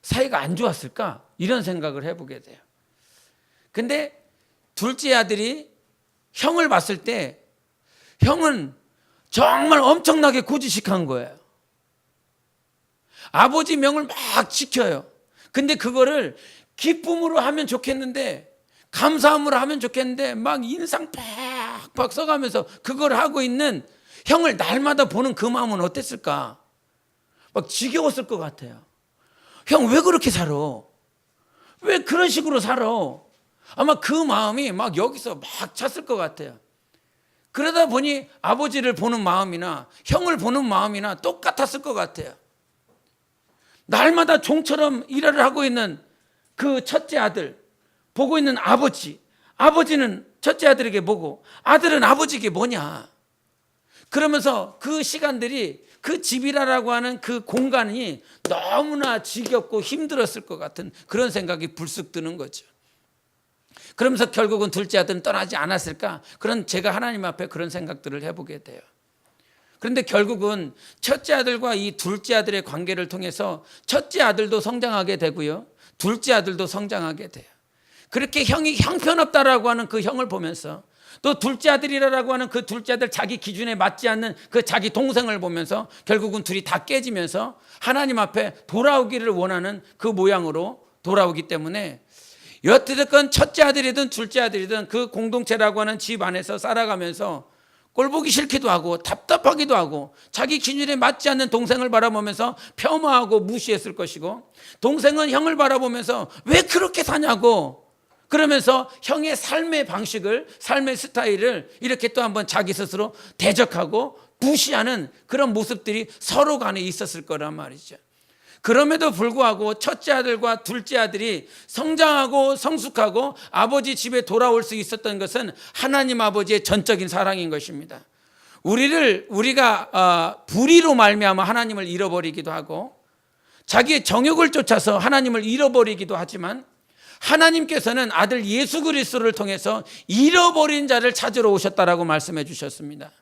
사이가 안 좋았을까? 이런 생각을 해보게 돼요. 근데 둘째 아들이 형을 봤을 때 형은 정말 엄청나게 고지식한 거예요. 아버지 명을 막 지켜요. 근데 그거를 기쁨으로 하면 좋겠는데, 감사함으로 하면 좋겠는데 막 인상 팍팍 써가면서 그걸 하고 있는 형을 날마다 보는 그 마음은 어땠을까? 막 지겨웠을 것 같아요. 형 왜 그렇게 살아? 왜 그런 식으로 살아? 아마 그 마음이 막 여기서 막 찼을 것 같아요. 그러다 보니 아버지를 보는 마음이나 형을 보는 마음이나 똑같았을 것 같아요. 날마다 종처럼 일을 하고 있는 그 첫째 아들 보고 있는 아버지, 아버지는 첫째 아들에게 뭐고 아들은 아버지에게 뭐냐. 그러면서 그 시간들이 그 집이라고 하는 그 공간이 너무나 지겹고 힘들었을 것 같은 그런 생각이 불쑥 드는 거죠. 그러면서 결국은 둘째 아들은 떠나지 않았을까? 그런 제가 하나님 앞에 그런 생각들을 해보게 돼요. 그런데 결국은 첫째 아들과 이 둘째 아들의 관계를 통해서 첫째 아들도 성장하게 되고요. 둘째 아들도 성장하게 돼요. 그렇게 형이 형편없다라고 하는 그 형을 보면서 또 둘째 아들이라고 하는 그 둘째 아들 자기 기준에 맞지 않는 그 자기 동생을 보면서 결국은 둘이 다 깨지면서 하나님 앞에 돌아오기를 원하는 그 모양으로 돌아오기 때문에 여태껏 첫째 아들이든 둘째 아들이든 그 공동체라고 하는 집 안에서 살아가면서 꼴보기 싫기도 하고 답답하기도 하고 자기 기준에 맞지 않는 동생을 바라보면서 폄하하고 무시했을 것이고, 동생은 형을 바라보면서 왜 그렇게 사냐고 그러면서 형의 삶의 방식을, 삶의 스타일을 이렇게 또 한번 자기 스스로 대적하고 무시하는 그런 모습들이 서로 간에 있었을 거란 말이죠. 그럼에도 불구하고 첫째 아들과 둘째 아들이 성장하고 성숙하고 아버지 집에 돌아올 수 있었던 것은 하나님 아버지의 전적인 사랑인 것입니다. 우리가 불의로 말미암아 하나님을 잃어버리기도 하고 자기의 정욕을 쫓아서 하나님을 잃어버리기도 하지만, 하나님께서는 아들 예수 그리스도를 통해서 잃어버린 자를 찾으러 오셨다라고 말씀해 주셨습니다.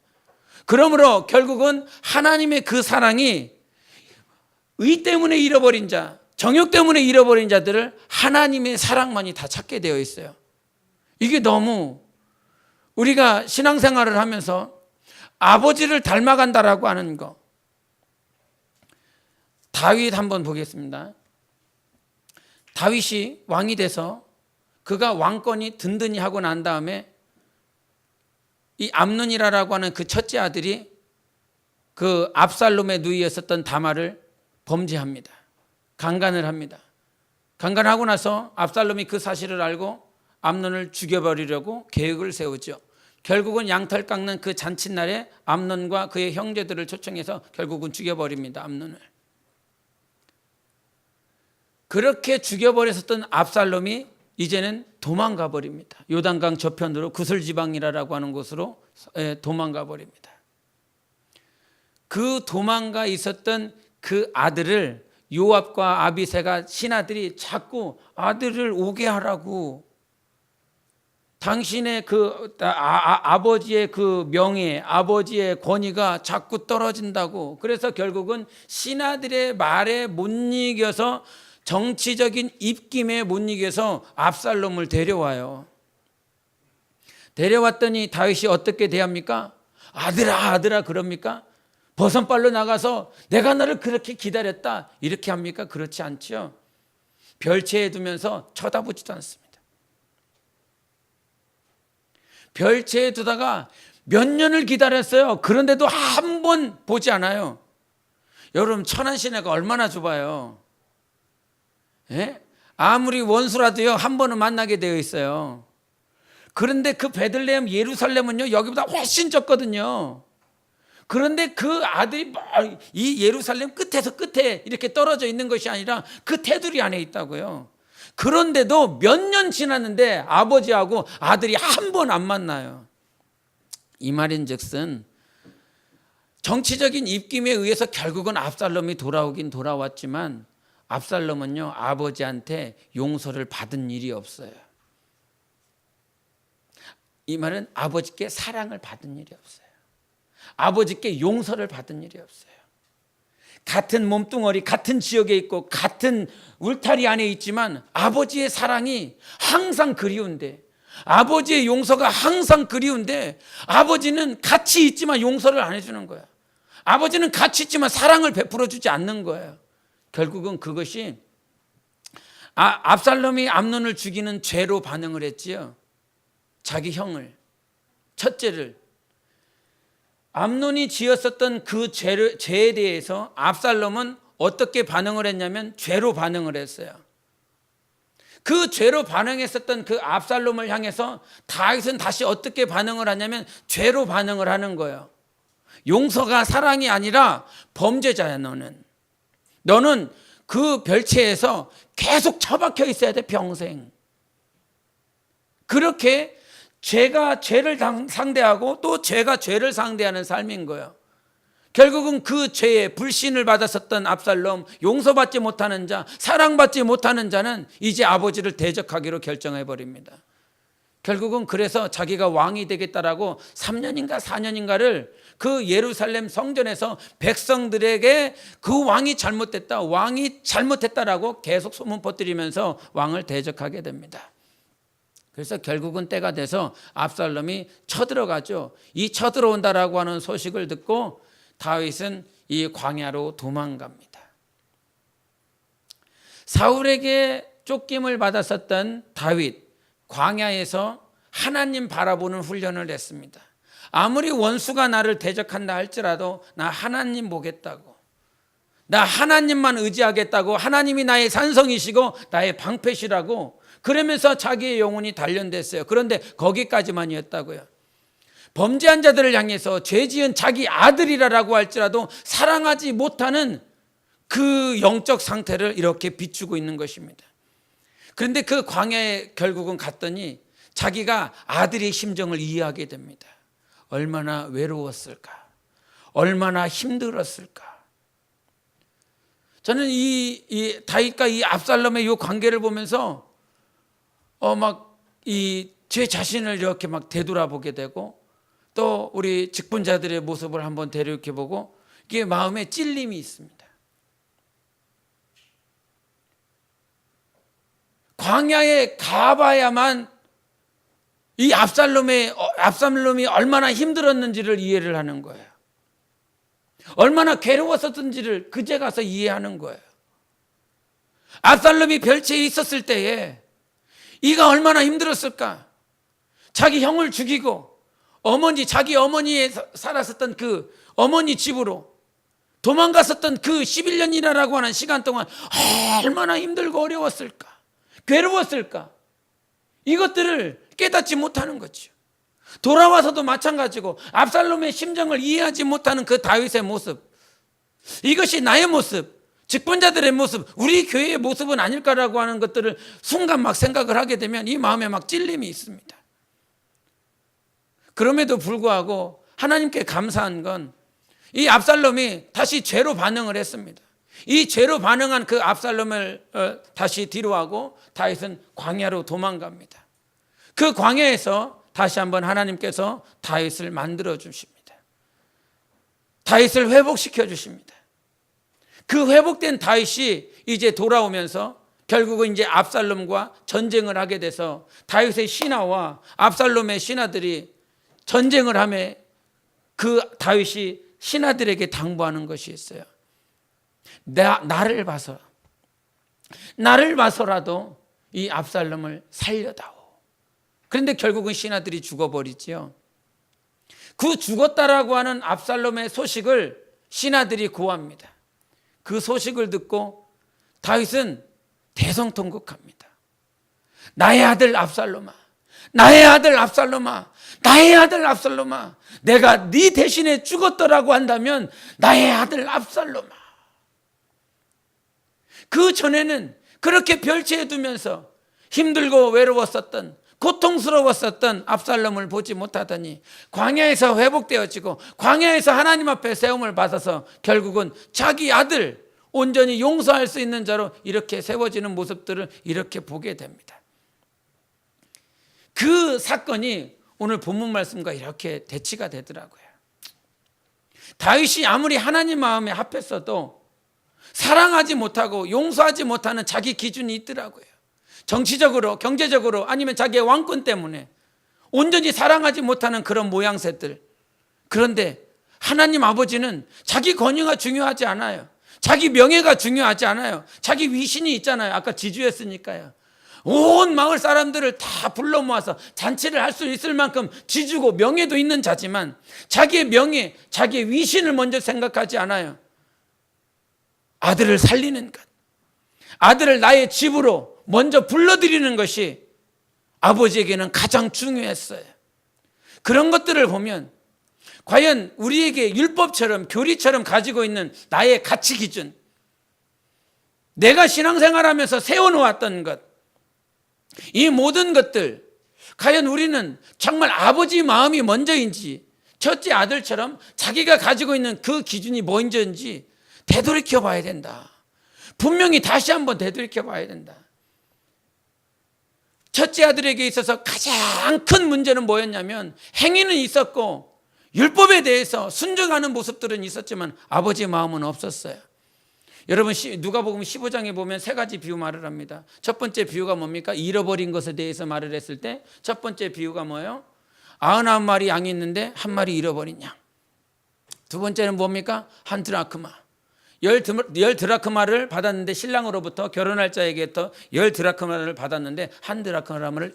그러므로 결국은 하나님의 그 사랑이 의 때문에 잃어버린 자, 정욕 때문에 잃어버린 자들을 하나님의 사랑만이 다 찾게 되어 있어요. 이게 너무 우리가 신앙생활을 하면서 아버지를 닮아간다라고 하는 거. 다윗 한번 보겠습니다. 다윗이 왕이 돼서 그가 왕권이 든든히 하고 난 다음에 이 암논이라고 하는 그 첫째 아들이 그 압살롬의 누이였었던 다말을 범죄합니다. 강간을 합니다. 강간하고 나서 압살롬이 그 사실을 알고 암논을 죽여버리려고 계획을 세우죠. 결국은 양털 깎는 그 잔칫날에 암논과 그의 형제들을 초청해서 결국은 죽여버립니다. 암논을. 그렇게 죽여버렸었던 압살롬이 이제는 도망가 버립니다. 요단강 저편으로 구슬지방이라고 하는 곳으로 도망가 버립니다. 그 도망가 있었던 그 아들을 요압과 아비새가 신하들이 자꾸 아들을 오게 하라고, 당신의 아버지의 그 명예, 아버지의 권위가 자꾸 떨어진다고. 그래서 결국은 신하들의 말에 못 이겨서, 정치적인 입김에 못 이겨서 압살롬을 데려와요. 데려왔더니 다윗이 어떻게 대합니까? 아들아 아들아 그럽니까? 버선발로 나가서 내가 너를 그렇게 기다렸다 이렇게 합니까? 그렇지 않죠. 별채에 두면서 쳐다보지도 않습니다. 별채에 두다가 몇 년을 기다렸어요. 그런데도 한 번 보지 않아요. 여러분, 천한 시내가 얼마나 좁아요. 예? 아무리 원수라도요 한 번은 만나게 되어 있어요. 그런데 그 베들레헴 예루살렘은요 여기보다 훨씬 적거든요. 그런데 그 아들이 이 예루살렘 끝에서 끝에 이렇게 떨어져 있는 것이 아니라 그 테두리 안에 있다고요. 그런데도 몇 년 지났는데 아버지하고 아들이 한 번 안 만나요. 이 말인즉슨 정치적인 입김에 의해서 결국은 압살롬이 돌아오긴 돌아왔지만 압살롬은요, 아버지한테 용서를 받은 일이 없어요. 이 말은 아버지께 사랑을 받은 일이 없어요. 아버지께 용서를 받은 일이 없어요. 같은 몸뚱어리, 같은 지역에 있고 같은 울타리 안에 있지만 아버지의 사랑이 항상 그리운데, 아버지의 용서가 항상 그리운데 아버지는 같이 있지만 용서를 안 해주는 거야. 아버지는 같이 있지만 사랑을 베풀어 주지 않는 거예요. 결국은 그것이 압살롬이 암논을 죽이는 죄로 반응을 했지요. 자기 형을, 첫째를. 암논이 지었었던 그 죄에 대해서 압살롬은 어떻게 반응을 했냐면 죄로 반응을 했어요. 그 죄로 반응했었던 그 압살롬을 향해서 다윗은 다시 어떻게 반응을 하냐면 죄로 반응을 하는 거예요. 용서가 사랑이 아니라 범죄자야. 너는 그 별채에서 계속 처박혀 있어야 돼, 평생. 그렇게 죄가 죄를 상대하고 또 죄가 죄를 상대하는 삶인 거예요. 결국은 그 죄에 불신을 받았었던 압살롬, 용서받지 못하는 자, 사랑받지 못하는 자는 이제 아버지를 대적하기로 결정해버립니다. 결국은 그래서 자기가 왕이 되겠다라고 3년인가 4년인가를 그 예루살렘 성전에서 백성들에게 그 왕이 잘못했다라고 계속 소문 퍼뜨리면서 왕을 대적하게 됩니다. 그래서 결국은 때가 돼서 압살롬이 쳐들어가죠. 이 쳐들어온다라고 하는 소식을 듣고 다윗은 이 광야로 도망갑니다. 사울에게 쫓김을 받았었던 다윗, 광야에서 하나님 바라보는 훈련을 했습니다. 아무리 원수가 나를 대적한다 할지라도 나 하나님 보겠다고, 나 하나님만 의지하겠다고, 하나님이 나의 산성이시고 나의 방패시라고, 그러면서 자기의 영혼이 단련됐어요. 그런데 거기까지만이었다고요. 범죄한 자들을 향해서 죄 지은 자기 아들이라고 할지라도 사랑하지 못하는 그 영적 상태를 이렇게 비추고 있는 것입니다. 그런데 그 광야에 결국은 갔더니 자기가 아들의 심정을 이해하게 됩니다. 얼마나 외로웠을까, 얼마나 힘들었을까. 저는 이 다윗과 이 압살롬의 이 관계를 보면서 제 자신을 이렇게 막 되돌아보게 되고, 또 우리 직분자들의 모습을 한번 되새겨보고 이게 마음에 찔림이 있습니다. 광야에 가봐야만 이 압살롬이 얼마나 힘들었는지를 이해를 하는 거예요. 얼마나 괴로웠었던지를 그제 가서 이해하는 거예요. 압살롬이 별채에 있었을 때에 이가 얼마나 힘들었을까. 자기 형을 죽이고 자기 어머니에 살았었던 그 어머니 집으로 도망갔었던 그 11년이라고 하는 시간 동안 얼마나 힘들고 어려웠을까, 괴로웠을까. 이것들을 깨닫지 못하는 거죠. 돌아와서도 마찬가지고 압살롬의 심정을 이해하지 못하는 그 다윗의 모습, 이것이 나의 모습, 직분자들의 모습, 우리 교회의 모습은 아닐까라고 하는 것들을 순간 막 생각을 하게 되면 이 마음에 막 찔림이 있습니다. 그럼에도 불구하고 하나님께 감사한 건 이 압살롬이 다시 죄로 반응을 했습니다. 이 죄로 반응한 그 압살롬을 다시 뒤로하고 다윗은 광야로 도망갑니다. 그 광야에서 다시 한번 하나님께서 다윗을 만들어 주십니다. 다윗을 회복시켜 주십니다. 그 회복된 다윗이 이제 돌아오면서 결국은 이제 압살롬과 전쟁을 하게 돼서 다윗의 신하와 압살롬의 신하들이 전쟁을 하며 그 다윗이 신하들에게 당부하는 것이 있어요. 나를 봐서라도 이 압살롬을 살려다오. 그런데 결국은 신하들이 죽어버리지요. 그 죽었다라고 하는 압살롬의 소식을 신하들이 고합니다. 그 소식을 듣고 다윗은 대성통곡합니다. 나의 아들 압살롬아, 나의 아들 압살롬아, 나의 아들 압살롬아, 내가 네 대신에 죽었더라고 한다면 나의 아들 압살롬아. 그 전에는 그렇게 별치해 두면서 힘들고 외로웠었던, 고통스러웠었던 압살롬을 보지 못하더니 광야에서 회복되어지고 광야에서 하나님 앞에 세움을 받아서 결국은 자기 아들 온전히 용서할 수 있는 자로 이렇게 세워지는 모습들을 이렇게 보게 됩니다. 그 사건이 오늘 본문 말씀과 이렇게 대치가 되더라고요. 다윗이 아무리 하나님 마음에 합했어도 사랑하지 못하고 용서하지 못하는 자기 기준이 있더라고요. 정치적으로, 경제적으로, 아니면 자기의 왕권 때문에 온전히 사랑하지 못하는 그런 모양새들. 그런데 하나님 아버지는 자기 권위가 중요하지 않아요. 자기 명예가 중요하지 않아요. 자기 위신이 있잖아요. 아까 지주했으니까요. 온 마을 사람들을 다 불러 모아서 잔치를 할 수 있을 만큼 지주고 명예도 있는 자지만 자기의 명예, 자기의 위신을 먼저 생각하지 않아요. 아들을 살리는 것, 아들을 나의 집으로 먼저 불러들이는 것이 아버지에게는 가장 중요했어요. 그런 것들을 보면 과연 우리에게 율법처럼 교리처럼 가지고 있는 나의 가치 기준, 내가 신앙생활하면서 세워놓았던 것, 이 모든 것들 과연 우리는 정말 아버지 마음이 먼저인지 첫째 아들처럼 자기가 가지고 있는 그 기준이 먼저인지 되돌이켜 봐야 된다. 분명히 다시 한번 되돌이켜 봐야 된다. 첫째 아들에게 있어서 가장 큰 문제는 뭐였냐면 행위는 있었고 율법에 대해서 순종하는 모습들은 있었지만 아버지의 마음은 없었어요. 여러분 누가복음 15장에 보면 세 가지 비유 말을 합니다. 첫 번째 비유가 뭡니까? 잃어버린 것에 대해서 말을 했을 때 첫 번째 비유가 뭐예요? 99마리 양이 있는데 한 마리 잃어버린 양. 두 번째는 뭡니까? 한 드라크마. 열 드라크마를 받았는데 신랑으로부터 결혼할 자에게부터 10 드라크마를 받았는데 한 드라크마를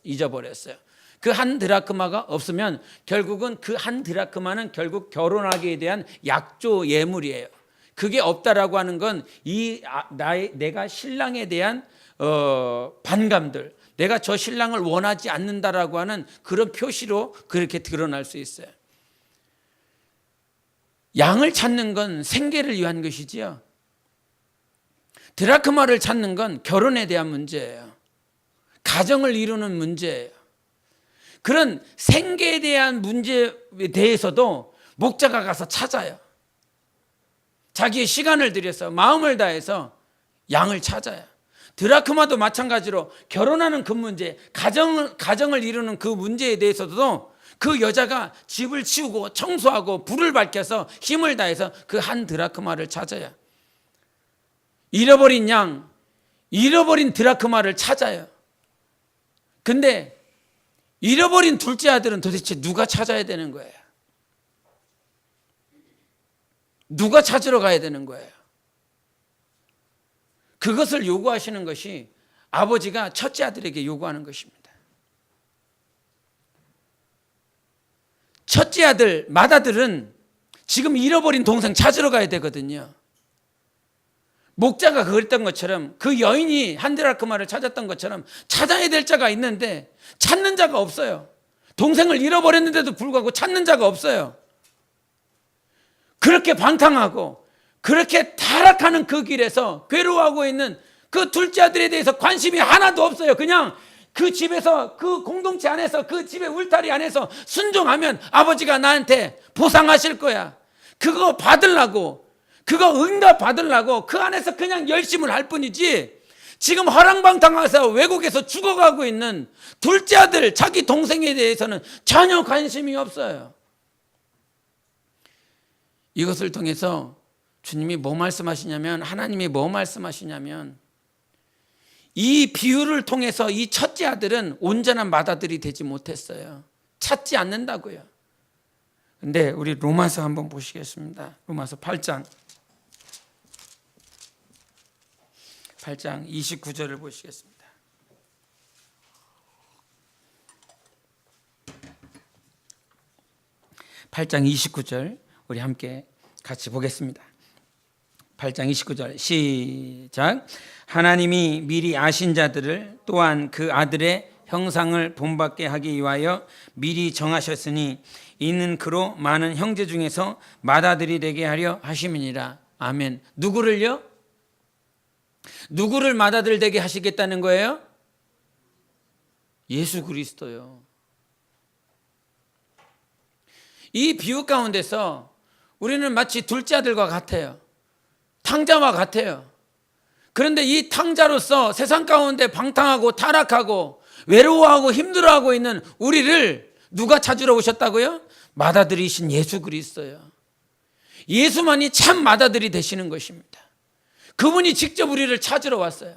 잊어버렸어요. 그 한 드라크마가 없으면 결국은 그 한 드라크마는 결국 결혼하기에 대한 약조 예물이에요. 그게 없다라고 하는 건 내가 신랑에 대한 반감들, 내가 저 신랑을 원하지 않는다라고 하는 그런 표시로 그렇게 드러날 수 있어요. 양을 찾는 건 생계를 위한 것이지요. 드라크마를 찾는 건 결혼에 대한 문제예요. 가정을 이루는 문제예요. 그런 생계에 대한 문제에 대해서도 목자가 가서 찾아요. 자기의 시간을 들여서 마음을 다해서 양을 찾아요. 드라크마도 마찬가지로 결혼하는 그 문제, 가정을 이루는 그 문제에 대해서도 그 여자가 집을 치우고 청소하고 불을 밝혀서 힘을 다해서 그 한 드라크마를 찾아요. 잃어버린 양, 잃어버린 드라크마를 찾아요. 근데 잃어버린 둘째 아들은 도대체 누가 찾아야 되는 거예요? 누가 찾으러 가야 되는 거예요? 그것을 요구하시는 것이 아버지가 첫째 아들에게 요구하는 것입니다. 첫째 아들, 맏아들은 지금 잃어버린 동생 찾으러 가야 되거든요. 목자가 그랬던 것처럼 그 여인이 한 드라크마를 찾았던 것처럼 찾아야 될 자가 있는데 찾는 자가 없어요. 동생을 잃어버렸는데도 불구하고 찾는 자가 없어요. 그렇게 방탕하고 그렇게 타락하는 그 길에서 괴로워하고 있는 그 둘째 아들에 대해서 관심이 하나도 없어요. 그냥 그 집에서, 그 공동체 안에서, 그 집의 울타리 안에서 순종하면 아버지가 나한테 보상하실 거야. 그거 받으려고, 그거 응답 받으려고 그 안에서 그냥 열심을 할 뿐이지, 지금 허랑방탕해서 외국에서 죽어가고 있는 둘째 아들, 자기 동생에 대해서는 전혀 관심이 없어요. 이것을 통해서 주님이 뭐 말씀하시냐면, 하나님이 뭐 말씀하시냐면, 이 비유를 통해서 이 첫째 아들은 온전한 맏아들이 되지 못했어요. 찾지 않는다고요. 근데 우리 로마서 한번 보시겠습니다. 로마서 8장 29절을 보시겠습니다. 8장 29절 우리 함께 같이 보겠습니다. 8장 29절 시작. 하나님이 미리 아신 자들을 또한 그 아들의 형상을 본받게 하기 위하여 미리 정하셨으니 이는 그로 많은 형제 중에서 맏아들이 되게 하려 하심이니라. 아멘. 누구를요? 누구를 맏아들 되게 하시겠다는 거예요? 예수 그리스도요. 이 비유 가운데서 우리는 마치 둘째 아들과 같아요. 탕자와 같아요. 그런데 이 탕자로서 세상 가운데 방탕하고 타락하고 외로워하고 힘들어하고 있는 우리를 누가 찾으러 오셨다고요? 맏아들이신 예수 그리스도요. 예수만이 참 맏아들이 되시는 것입니다. 그분이 직접 우리를 찾으러 왔어요.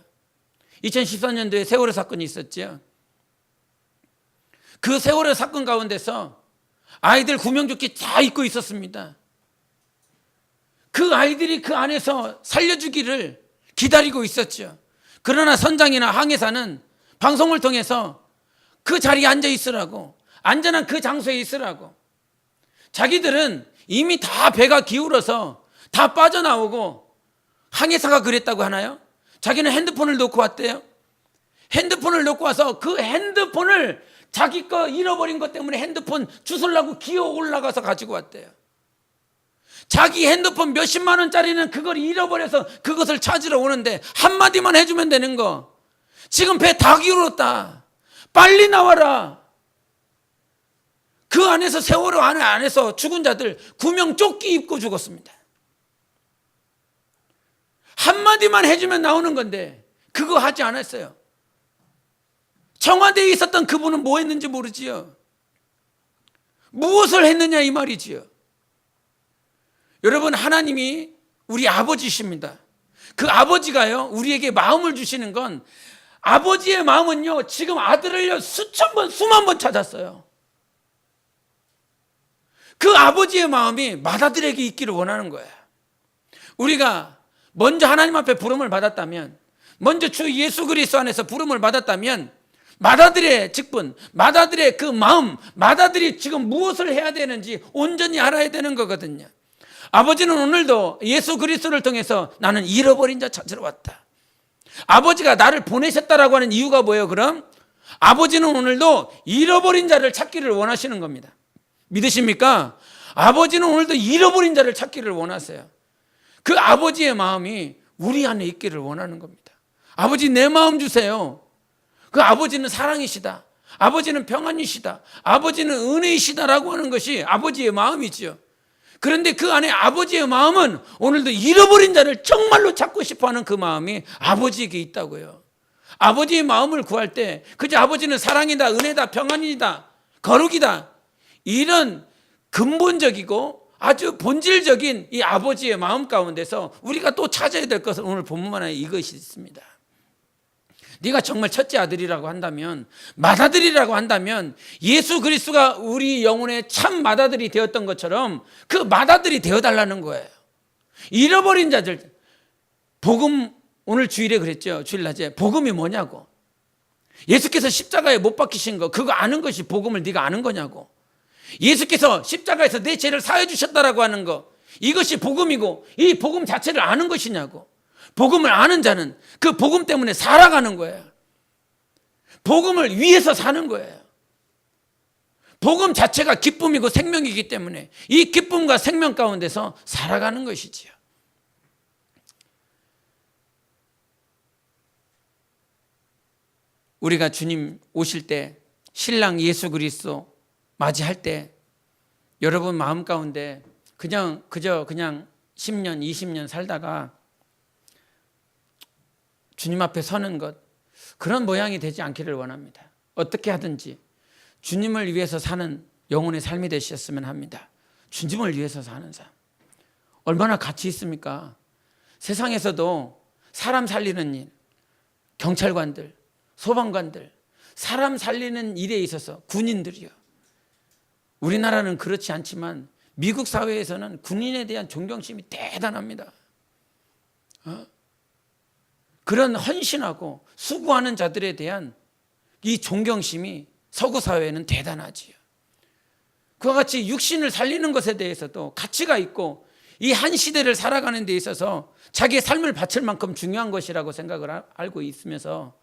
2014년도에 세월호 사건이 있었죠. 그 세월호 사건 가운데서 아이들 구명조끼 다 입고 있었습니다. 그 아이들이 그 안에서 살려주기를 기다리고 있었죠. 그러나 선장이나 항해사는 방송을 통해서 그 자리에 앉아 있으라고, 안전한 그 장소에 있으라고. 자기들은 이미 다 배가 기울어서 다 빠져나오고, 항해사가 그랬다고 하나요? 자기는 핸드폰을 놓고 왔대요. 핸드폰을 놓고 와서 그 핸드폰을 자기 거 잃어버린 것 때문에 핸드폰 주술라고 기어 올라가서 가지고 왔대요. 자기 핸드폰 몇십만 원짜리는 그걸 잃어버려서 그것을 찾으러 오는데 한마디만 해주면 되는 거. 지금 배 다 기울었다. 빨리 나와라. 그 안에서 세월호 안에서 죽은 자들 구명조끼 입고 죽었습니다. 한마디만 해주면 나오는 건데 그거 하지 않았어요. 청와대에 있었던 그분은 뭐 했는지 모르지요. 무엇을 했느냐 이 말이지요. 여러분, 하나님이 우리 아버지십니다. 그 아버지가요, 우리에게 마음을 주시는 건, 아버지의 마음은요, 지금 아들을요, 수천 번, 수만 번 찾았어요. 그 아버지의 마음이 맏아들에게 있기를 원하는 거예요. 우리가 먼저 하나님 앞에 부름을 받았다면, 먼저 주 예수 그리스도 안에서 부름을 받았다면, 맏아들의 직분, 맏아들의 그 마음, 맏아들이 지금 무엇을 해야 되는지 온전히 알아야 되는 거거든요. 아버지는 오늘도 예수 그리스도를 통해서 나는 잃어버린 자 찾으러 왔다. 아버지가 나를 보내셨다라고 하는 이유가 뭐예요? 그럼 아버지는 오늘도 잃어버린 자를 찾기를 원하시는 겁니다. 믿으십니까? 아버지는 오늘도 잃어버린 자를 찾기를 원하세요. 그 아버지의 마음이 우리 안에 있기를 원하는 겁니다. 아버지, 내 마음 주세요. 그 아버지는 사랑이시다. 아버지는 평안이시다. 아버지는 은혜이시다라고 하는 것이 아버지의 마음이지요. 그런데 그 안에 아버지의 마음은 오늘도 잃어버린 자를 정말로 찾고 싶어하는 그 마음이 아버지에게 있다고요. 아버지의 마음을 구할 때 그저 아버지는 사랑이다, 은혜다, 평안이다, 거룩이다, 이런 근본적이고 아주 본질적인 이 아버지의 마음 가운데서 우리가 또 찾아야 될 것은 오늘 본문 안에 이것이 있습니다. 네가 정말 첫째 아들이라고 한다면, 맏아들이라고 한다면 예수 그리스도가 우리 영혼의 참 맏아들이 되었던 것처럼 그 맏아들이 되어달라는 거예요. 잃어버린 자들, 복음, 오늘 주일에 그랬죠. 주일낮에 복음이 뭐냐고. 예수께서 십자가에 못 박히신 거 그거 아는 것이 복음을 네가 아는 거냐고. 예수께서 십자가에서 내 죄를 사해 주셨다라고 하는 거, 이것이 복음이고 이 복음 자체를 아는 것이냐고. 복음을 아는 자는 그 복음 때문에 살아가는 거예요. 복음을 위해서 사는 거예요. 복음 자체가 기쁨이고 생명이기 때문에 이 기쁨과 생명 가운데서 살아가는 것이지요. 우리가 주님 오실 때, 신랑 예수 그리스도 맞이할 때 여러분 마음 가운데 그냥 10년, 20년 살다가 주님 앞에 서는 것, 그런 모양이 되지 않기를 원합니다. 어떻게 하든지 주님을 위해서 사는 영혼의 삶이 되셨으면 합니다. 주님을 위해서 사는 삶, 얼마나 가치 있습니까? 세상에서도 사람 살리는 일, 경찰관들, 소방관들, 사람 살리는 일에 있어서 군인들이요, 우리나라는 그렇지 않지만 미국 사회에서는 군인에 대한 존경심이 대단합니다. 그런 헌신하고 수고하는 자들에 대한 이 존경심이 서구 사회에는 대단하지요. 그와 같이 육신을 살리는 것에 대해서도 가치가 있고 이 한 시대를 살아가는 데 있어서 자기의 삶을 바칠 만큼 중요한 것이라고 생각을 알고 있으면서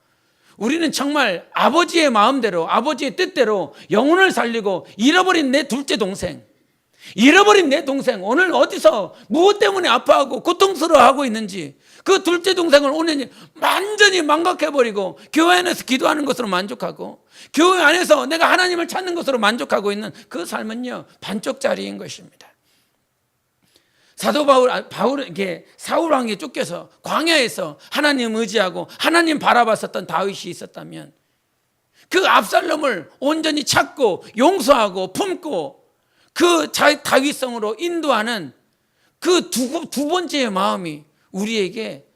우리는 정말 아버지의 마음대로, 아버지의 뜻대로 영혼을 살리고 잃어버린 내 둘째 동생, 오늘 어디서 무엇 때문에 아파하고 고통스러워하고 있는지 그 둘째 동생을 오늘 완전히 망각해버리고 교회 안에서 기도하는 것으로 만족하고 교회 안에서 내가 하나님을 찾는 것으로 만족하고 있는 그 삶은요, 반쪽짜리인 것입니다. 사도 바울은 이게 사울 왕에 쫓겨서 광야에서 하나님 의지하고 하나님 바라봤었던 다윗이 있었다면 그 압살롬을 온전히 찾고 용서하고 품고 그 다윗성으로 인도하는 그 두 번째의 마음이 우리에게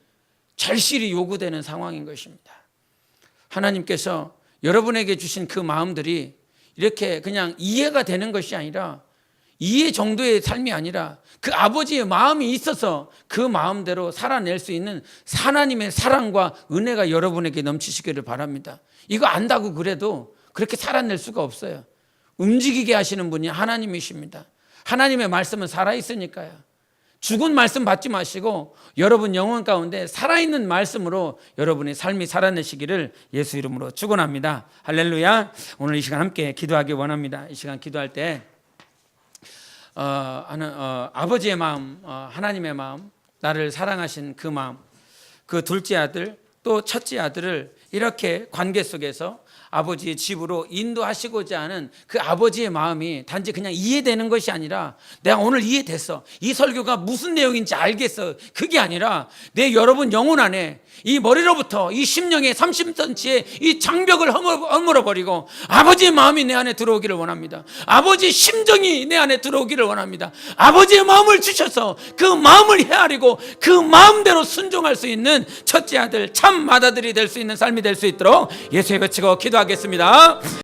절실히 요구되는 상황인 것입니다. 하나님께서 여러분에게 주신 그 마음들이 이렇게 그냥 이해가 되는 것이 아니라, 이해 정도의 삶이 아니라 그 아버지의 마음이 있어서 그 마음대로 살아낼 수 있는 하나님의 사랑과 은혜가 여러분에게 넘치시기를 바랍니다. 이거 안다고 그래도 그렇게 살아낼 수가 없어요. 움직이게 하시는 분이 하나님이십니다. 하나님의 말씀은 살아있으니까요. 죽은 말씀 받지 마시고 여러분 영혼 가운데 살아있는 말씀으로 여러분의 삶이 살아내시기를 예수 이름으로 축원합니다. 할렐루야. 오늘 이 시간 함께 기도하기 원합니다. 이 시간 기도할 때 아버지의 마음, 하나님의 마음, 나를 사랑하신 그 마음, 그 둘째 아들 또 첫째 아들을 이렇게 관계 속에서 아버지의 집으로 인도하시고자 하는 그 아버지의 마음이 단지 그냥 이해되는 것이 아니라, 내가 오늘 이해됐어, 이 설교가 무슨 내용인지 알겠어, 그게 아니라 내 여러분 영혼 안에 이 머리로부터 이 심령의 30cm의 이 장벽을 허물어버리고 아버지의 마음이 내 안에 들어오기를 원합니다. 아버지의 심정이 내 안에 들어오기를 원합니다. 아버지의 마음을 주셔서 그 마음을 헤아리고 그 마음대로 순종할 수 있는 첫째 아들 참 맏아들이 될 수 있는 삶이 될 수 있도록 예수의 외치고 기도하겠습니다.